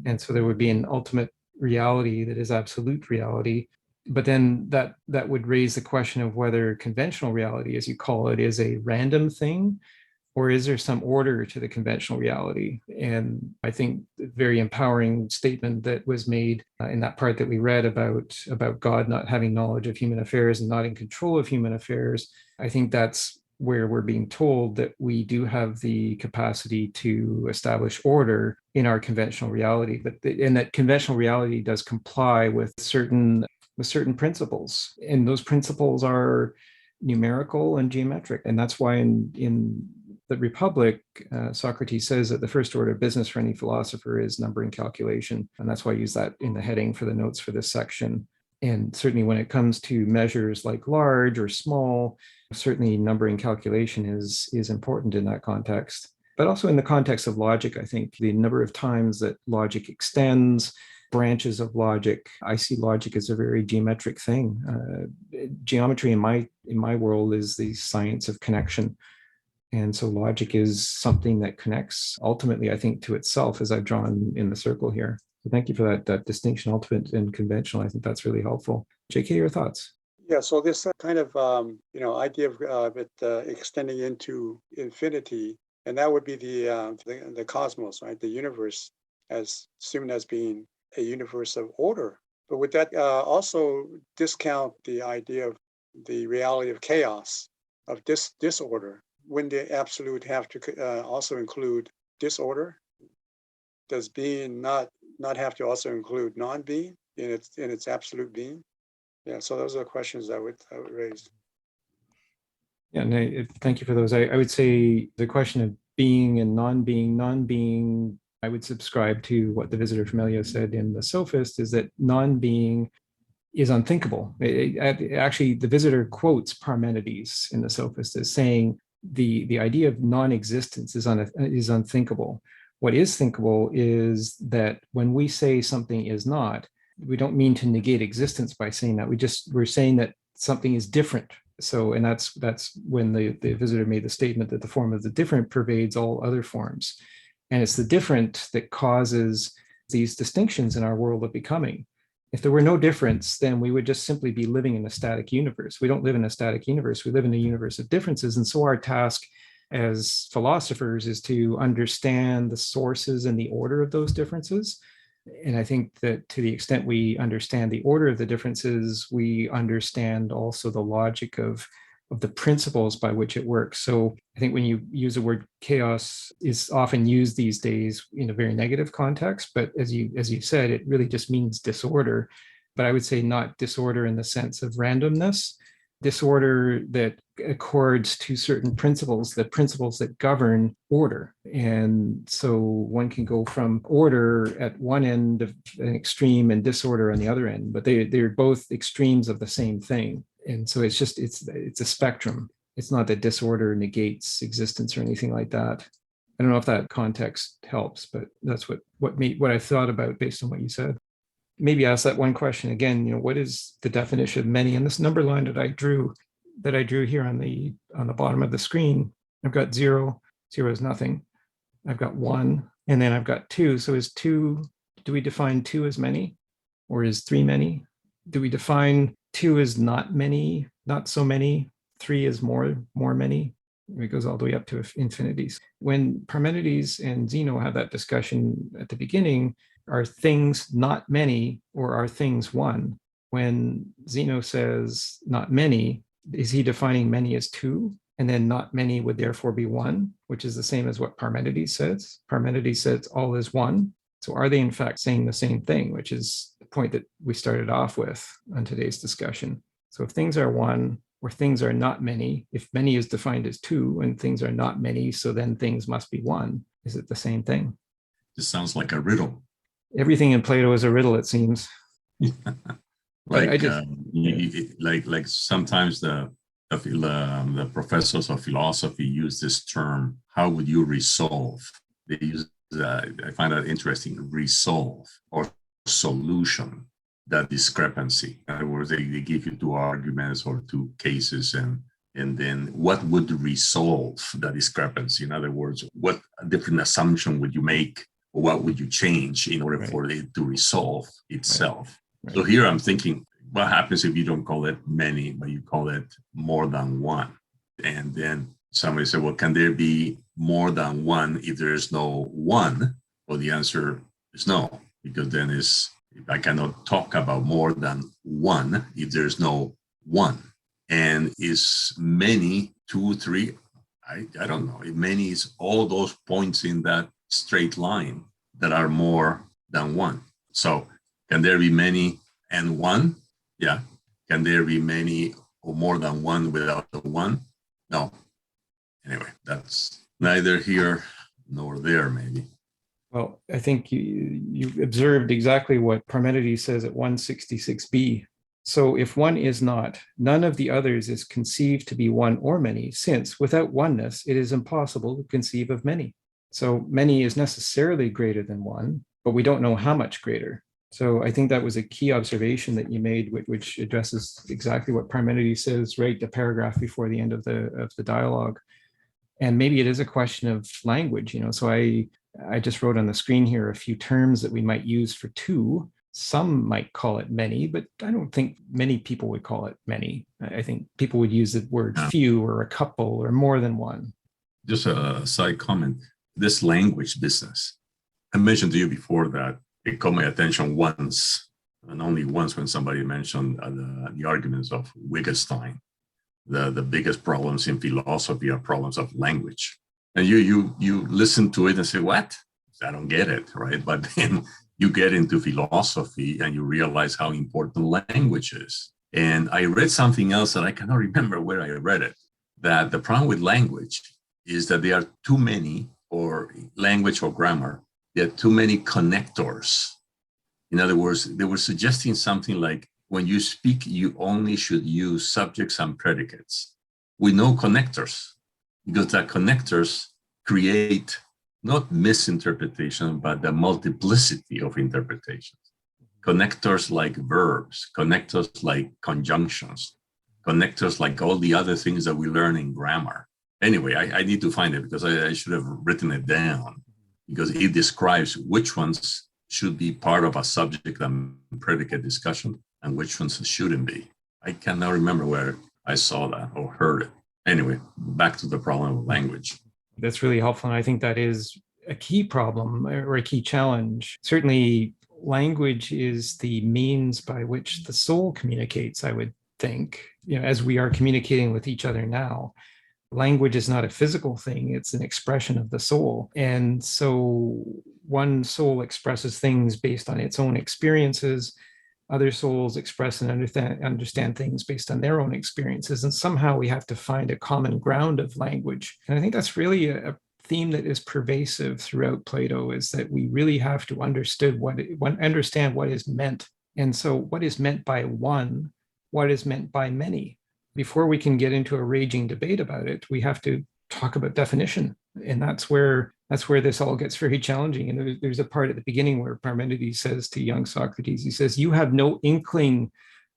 And so there would be an ultimate reality that is absolute reality. But then that would raise the question of whether conventional reality, as you call it, is a random thing, or is there some order to the conventional reality? And I think a very empowering statement that was made in that part that we read about God not having knowledge of human affairs and not in control of human affairs, I think that's where we're being told that we do have the capacity to establish order in our conventional reality, and that conventional reality does comply with certain principles, and those principles are numerical and geometric. And that's why in the Republic, Socrates says that the first order of business for any philosopher is numbering calculation. And that's why I use that in the heading for the notes for this section. And certainly when it comes to measures like large or small, certainly numbering calculation is important in that context. But also in the context of logic, I think the number of times that logic extends, branches of logic, I see logic as a very geometric thing. Geometry in my world is the science of connection. And so logic is something that connects ultimately, I think, to itself, as I've drawn in the circle here. So thank you for that distinction, ultimate and conventional. I think that's really helpful. JK, your thoughts? Yeah, so this kind of idea of it extending into infinity, and that would be the cosmos, right? The universe, as assumed as being a universe of order. But would that also discount the idea of the reality of chaos, of disorder? Wouldn't the absolute have to also include disorder? Does being not have to also include non-being in its absolute being? Yeah, so those are questions I would raise. Yeah, and thank you for those. I would say the question of being and non-being, I would subscribe to what the visitor familia said in the Sophist, is that non-being is unthinkable. Actually, the visitor quotes Parmenides in the Sophist as saying the idea of non-existence is unthinkable. What is thinkable is that when we say something is not, we don't mean to negate existence by saying that. We're saying that something is different. So, and that's when the visitor made the statement that the form of the different pervades all other forms. And it's the different that causes these distinctions in our world of becoming. If there were no difference, then we would just simply be living in a static universe. We don't live in a static universe. We live in a universe of differences. And so our task as philosophers is to understand the sources and the order of those differences. And I think that to the extent we understand the order of the differences, we understand also the logic of the principles by which it works. So I think when you use the word chaos is often used these days in a very negative context, but as you said, it really just means disorder. But I would say not disorder in the sense of randomness, disorder that accords to certain principles, the principles that govern order. And so one can go from order at one end of an extreme and disorder on the other end, but they're both extremes of the same thing. And so it's a spectrum. It's not that disorder negates existence or anything like that. I don't know if that context helps, but that's what I thought about based on what you said. Maybe ask that one question again. What is the definition of many? And this number line that I drew here on the bottom of the screen, I've got 0. 0 is nothing. I've got 1, and then I've got 2. So is 2? Do we define 2 as many, or is 3 many? Do we define 2 as not many, not so many? 3 is more many. It goes all the way up to infinities. When Parmenides and Xeno have that discussion at the beginning, are things not many or are things one? When Xeno says not many, is he defining many as 2? And then not many would therefore be 1, which is the same as what Parmenides says. Parmenides says all is 1. So are they in fact saying the same thing, which is the point that we started off with on today's discussion. So if things are 1 or things are not many, if many is defined as 2 and things are not many, so then things must be 1. Is it the same thing? This sounds like a riddle. Everything in Plato is a riddle, it seems. Like sometimes the professors of philosophy use this term. How would you resolve? They use I find that interesting. Resolve or solution that discrepancy. In other words, they give you 2 arguments or 2 cases, and then what would resolve the discrepancy? In other words, what different assumption would you make? Or what would you change in order for it to resolve itself? Right. So here I'm thinking, what happens if you don't call it many, but you call it more than 1? And then somebody said, well, can there be more than 1 if there is no 1? Well, the answer is no, because then I cannot talk about more than 1 if there's no 1. And is many 2, 3? I don't know. If many is all those points in that straight line that are more than 1. So can there be many and 1? Yeah. Can there be many or more than 1 without the 1? No. Anyway, that's neither here nor there, maybe. Well, I think you observed exactly what Parmenides says at 166b. So if 1 is not, none of the others is conceived to be 1 or many, since without oneness, it is impossible to conceive of many. So many is necessarily greater than 1, but we don't know how much greater. So I think that was a key observation that you made, which addresses exactly what Parmenides says, right, the paragraph before the end of the dialogue. And maybe it is a question of language, So I just wrote on the screen here a few terms that we might use for 2. Some might call it many, but I don't think many people would call it many. I think people would use the word few or a couple or more than 1. Just a side comment. This language business, I mentioned to you before that it caught my attention once, and only once, when somebody mentioned the arguments of Wittgenstein. The biggest problems in philosophy are problems of language. And you listen to it and say, what? I don't get it, right? But then you get into philosophy and you realize how important language is. And I read something else that I cannot remember where I read it, that the problem with language is that there are too many, or language or grammar, there are too many connectors. In other words, they were suggesting something like, when you speak, you only should use subjects and predicates with no connectors, because the connectors create not misinterpretation, but the multiplicity of interpretations. Connectors like verbs, connectors like conjunctions, connectors like all the other things that we learn in grammar. Anyway, I need to find it because I should have written it down. because it describes which ones should be part of a subject and predicate discussion and which ones shouldn't be. I cannot remember where I saw that or heard it. Anyway, back to the problem of language. That's really helpful. And I think that is a key problem or a key challenge. Certainly, language is the means by which the soul communicates, I would think, as we are communicating with each other now. Language is not a physical thing, it's an expression of the soul. And so one soul expresses things based on its own experiences. Other souls express and understand things based on their own experiences. And somehow we have to find a common ground of language. And I think that's really a theme that is pervasive throughout Plato, is that we really have to understand what is meant. And so what is meant by one, what is meant by many. Before we can get into a raging debate about it, we have to talk about definition. And that's where this all gets very challenging. And there's a part at the beginning where Parmenides says to young Socrates, he says, you have no inkling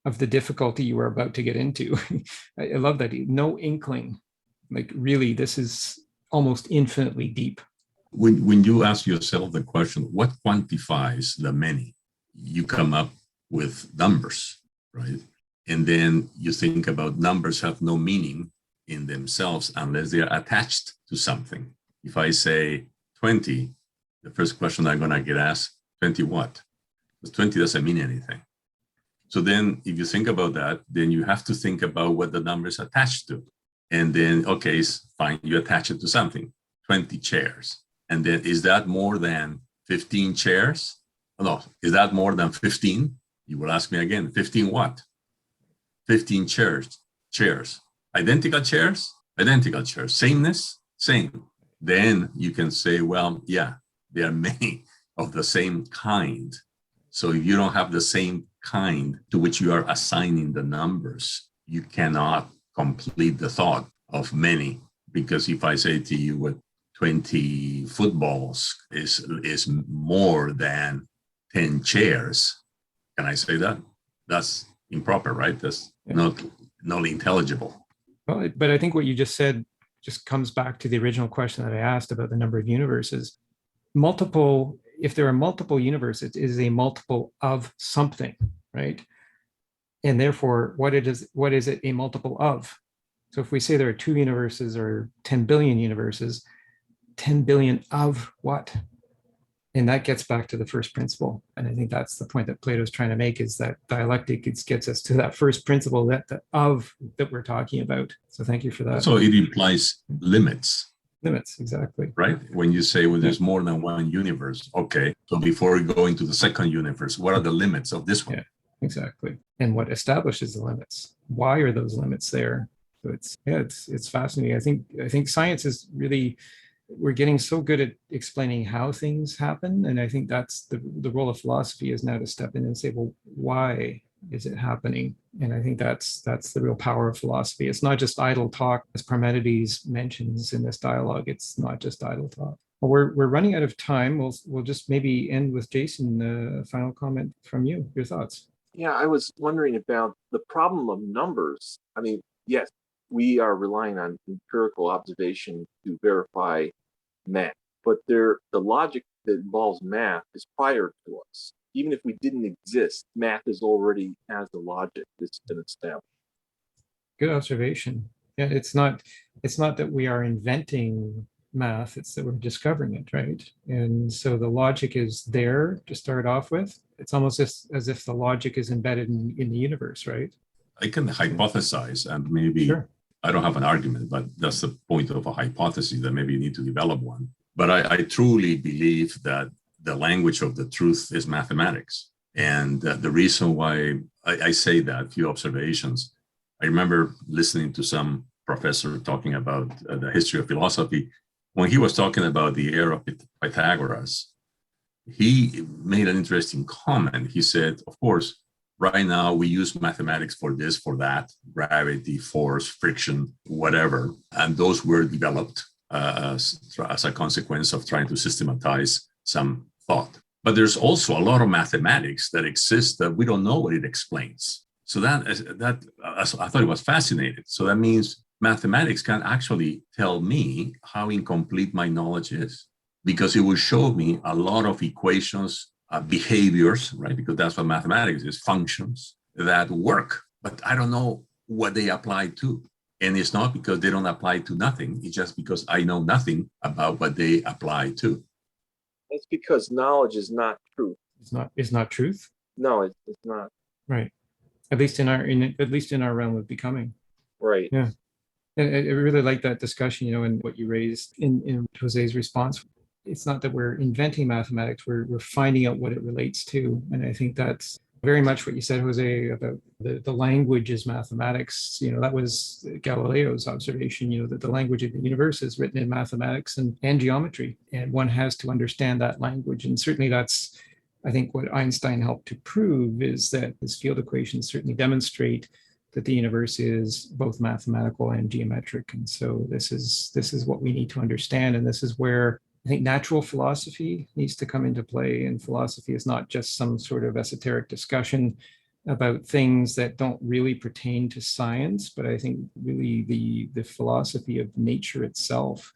of the difficulty you are about to get into. I love that. No inkling. Like, really, this is almost infinitely deep. When you ask yourself the question, what quantifies the many? You come up with numbers, right? And then you think about numbers have no meaning in themselves unless they are attached to something. If I say 20, the first question I'm going to get asked, 20 what? Because 20 doesn't mean anything. So then if you think about that, then you have to think about what the number is attached to. And then, okay, fine, you attach it to something, 20 chairs. And then is that more than 15 chairs? No, is that more than 15? You will ask me again, 15 what? 15 chairs. Identical chairs? Identical chairs. Sameness? Same. Then you can say, well, yeah, there are many of the same kind. So if you don't have the same kind to which you are assigning the numbers, you cannot complete the thought of many. Because if I say to you what 20 footballs is more than 10 chairs, can I say that? That's improper, right? That's not intelligible. Well, but I think what you just said just comes back to the original question that I asked about the number of universes. If there are multiple universes, it is a multiple of something, right? And therefore, what is it a multiple of? So if we say there are 2 universes or 10 billion universes, 10 billion of what? And that gets back to the first principle. And I think that's the point that Plato's trying to make, is that dialectic gets us to that first principle that we're talking about. So thank you for that. So it implies limits. Limits, exactly. Right? When you say, well, there's more than one universe. Okay. So before we go into the second universe, what are the limits of this one? Yeah, exactly. And what establishes the limits? Why are those limits there? So it's fascinating. I think science is really, we're getting so good at explaining how things happen. And I think that's the role of philosophy, is now to step in and say, well, why is it happening? And I think that's the real power of philosophy. It's not just idle talk, as Parmenides mentions in this dialogue. It's not just idle talk. Well, we're running out of time. We'll just maybe end with Jason, final comment from you, your thoughts. Yeah, I was wondering about the problem of numbers. I mean, yes, we are relying on empirical observation to verify math, but the logic that involves math is prior to us. Even if we didn't exist, math is already has the logic that's been established. Good observation. Yeah, it's not that we are inventing math, it's that we're discovering it, right? And so the logic is there to start off with. It's almost as if the logic is embedded in the universe, right? I can hypothesize, and maybe Sure. I don't have an argument, but that's the point of a hypothesis, that maybe you need to develop one. But I truly believe that the language of the truth is mathematics. And the reason why I say that, few observations, I remember listening to some professor talking about the history of philosophy. When he was talking about the era of Pythagoras, he made an interesting comment. He said, of course, right now we use mathematics for this, for that, gravity, force, friction, whatever. And those were developed as a consequence of trying to systematize some thought. But there's also a lot of mathematics that exists that we don't know what it explains. So that I thought it was fascinating. So that means mathematics can actually tell me how incomplete my knowledge is. because it will show me a lot of equations, behaviors, right? Because that's what mathematics is, functions that work, but I don't know what they apply to. And it's not because they don't apply to nothing. It's just because I know nothing about what they apply to. That's because knowledge is not truth. It's not truth. No, it's not. Right. At least in our realm of becoming. Right. Yeah. And I really like that discussion, and what you raised in Jose's response. It's not that we're inventing mathematics, we're finding out what it relates to. And I think that's very much what you said, Jose, about the language is mathematics. That was Galileo's observation, that the language of the universe is written in mathematics and geometry. And one has to understand that language. And certainly that's, I think, what Einstein helped to prove, is that his field equations certainly demonstrate that the universe is both mathematical and geometric. And so this is what we need to understand. And this is where I think natural philosophy needs to come into play. And philosophy is not just some sort of esoteric discussion about things that don't really pertain to science, but I think really the philosophy of nature itself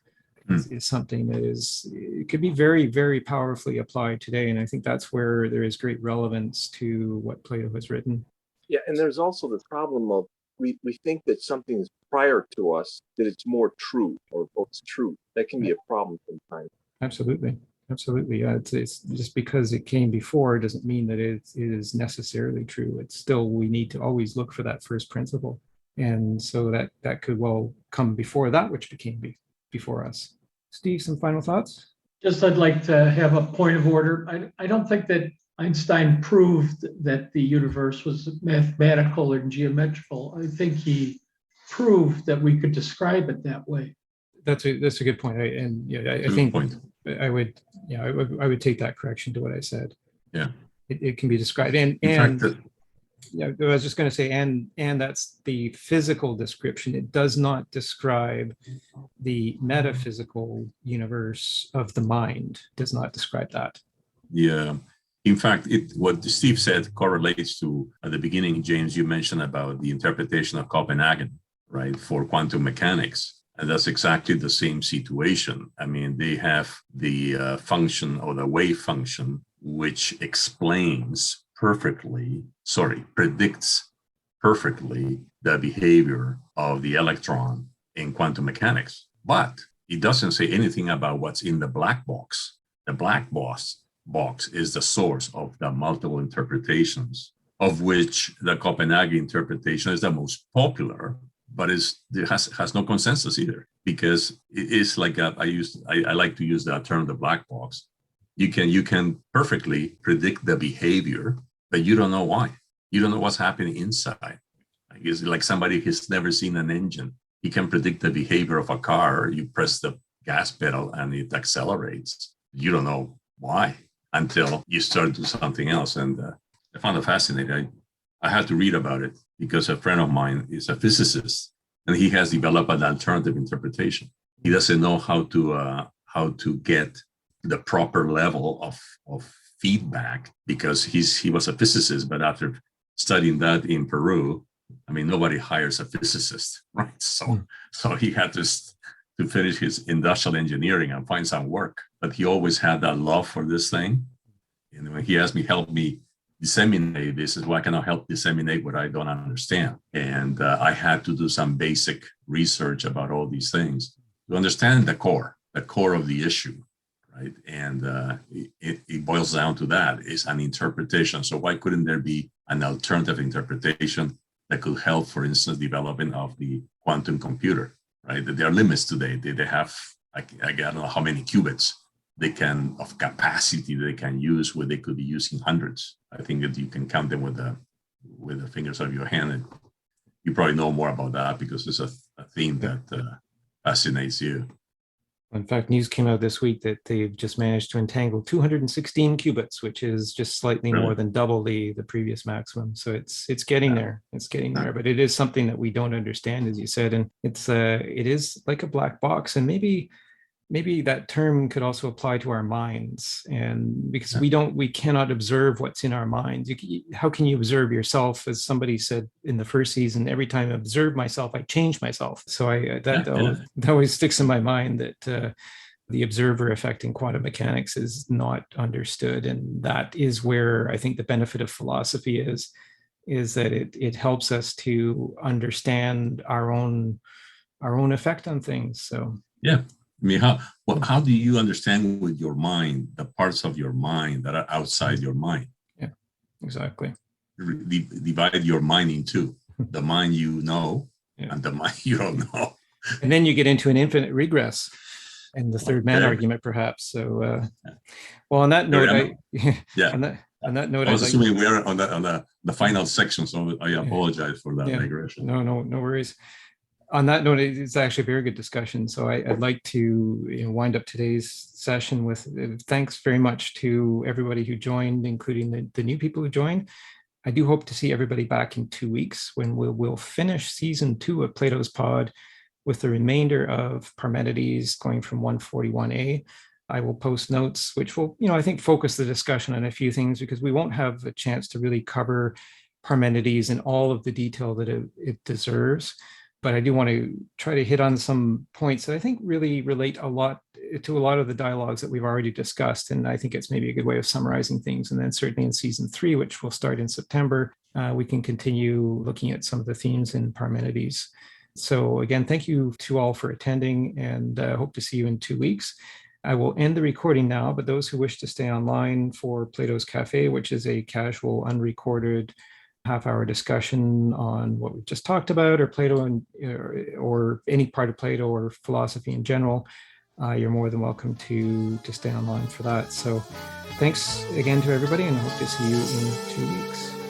is something that it could be very, very powerfully applied today. And I think that's where there is great relevance to what Plato has written. Yeah, and there's also the problem of we think that something is prior to us, that it's more true or it's true. That can be a problem sometimes. Absolutely. Yeah, it's just because it came before doesn't mean that it is necessarily true. It's still, we need to always look for that first principle. And so that could well come before that which became before us. Steve, some final thoughts? Just, I'd like to have a point of order. I don't think that Einstein proved that the universe was mathematical and geometrical. I think he proved that we could describe it that way. That's a good point. I think I would take that correction to what I said. Yeah, it can be described, and I was just going to say, and that's the physical description. It does not describe the metaphysical universe of the mind. It does not describe that. Yeah. In fact, what Steve said correlates to, at the beginning, James, you mentioned about the interpretation of Copenhagen, right, for quantum mechanics. And that's exactly the same situation. I mean, they have the function or the wave function, which predicts perfectly the behavior of the electron in quantum mechanics. But it doesn't say anything about what's in the black box. The black box is the source of the multiple interpretations, of which the Copenhagen interpretation is the most popular, but it has no consensus either, because it is like I like to use that term, the black box. You can perfectly predict the behavior, but you don't know why. You don't know what's happening inside. It's like somebody who's never seen an engine. You can predict the behavior of a car. You press the gas pedal and it accelerates. You don't know why until you start to do something else. And I found it fascinating. I had to read about it because a friend of mine is a physicist and he has developed an alternative interpretation. He doesn't know how to get the proper level of feedback because he was a physicist, but after studying that in Peru, I mean, nobody hires a physicist, right? So he had to finish his industrial engineering and find some work. But he always had that love for this thing. And when he asked me, help me disseminate this, is why can I help disseminate what I don't understand? And I had to do some basic research about all these things to understand the core of the issue, right? And it boils down to that, is an interpretation. So why couldn't there be an alternative interpretation that could help, for instance, development of the quantum computer, right? That there are limits today. They have, I don't know how many qubits of capacity they can use, where they could be using hundreds. I think that you can count them with the fingers of your hand. And you probably know more about that because it's a theme that fascinates you. In fact, news came out this week that they've just managed to entangle 216 qubits, which is just slightly more than double the previous maximum. So it's getting there. It's getting there, but it is something that we don't understand, as you said, and it is like a black box. And maybe that term could also apply to our minds, and because we cannot observe what's in our minds. How can you observe yourself? As somebody said in the first season, every time I observe myself, I change myself. So that always sticks in my mind, that the observer effect in quantum mechanics is not understood. And that is where I think the benefit of philosophy is that it helps us to understand our own effect on things. So yeah, I mean, how do you understand with your mind the parts of your mind that are outside your mind? Yeah, exactly. Divide your mind in two: the mind you know, yeah, and the mind you don't know. And then you get into an infinite regress and the third man argument, perhaps. So, well, on that note, yeah. On that note, I was assuming we are on the final section, so I apologize for that digression. No worries. On that note, it's actually a very good discussion. So I'd like to wind up today's session with thanks very much to everybody who joined, including the new people who joined. I do hope to see everybody back in 2 weeks when we'll finish season 2 of Plato's Pod with the remainder of Parmenides going from 141a. I will post notes, which will, I think, focus the discussion on a few things, because we won't have a chance to really cover Parmenides in all of the detail that it deserves. But I do want to try to hit on some points that I think really relate a lot to a lot of the dialogues that we've already discussed. And I think it's maybe a good way of summarizing things. And then certainly in season 3, which will start in September, we can continue looking at some of the themes in Parmenides. So again, thank you to all for attending, and hope to see you in 2 weeks. I will end the recording now, but those who wish to stay online for Plato's Cafe, which is a casual, unrecorded half-hour discussion on what we've just talked about, or Plato, or any part of Plato or philosophy in general, you're more than welcome to stay online for that. So thanks again to everybody, and I hope to see you in 2 weeks.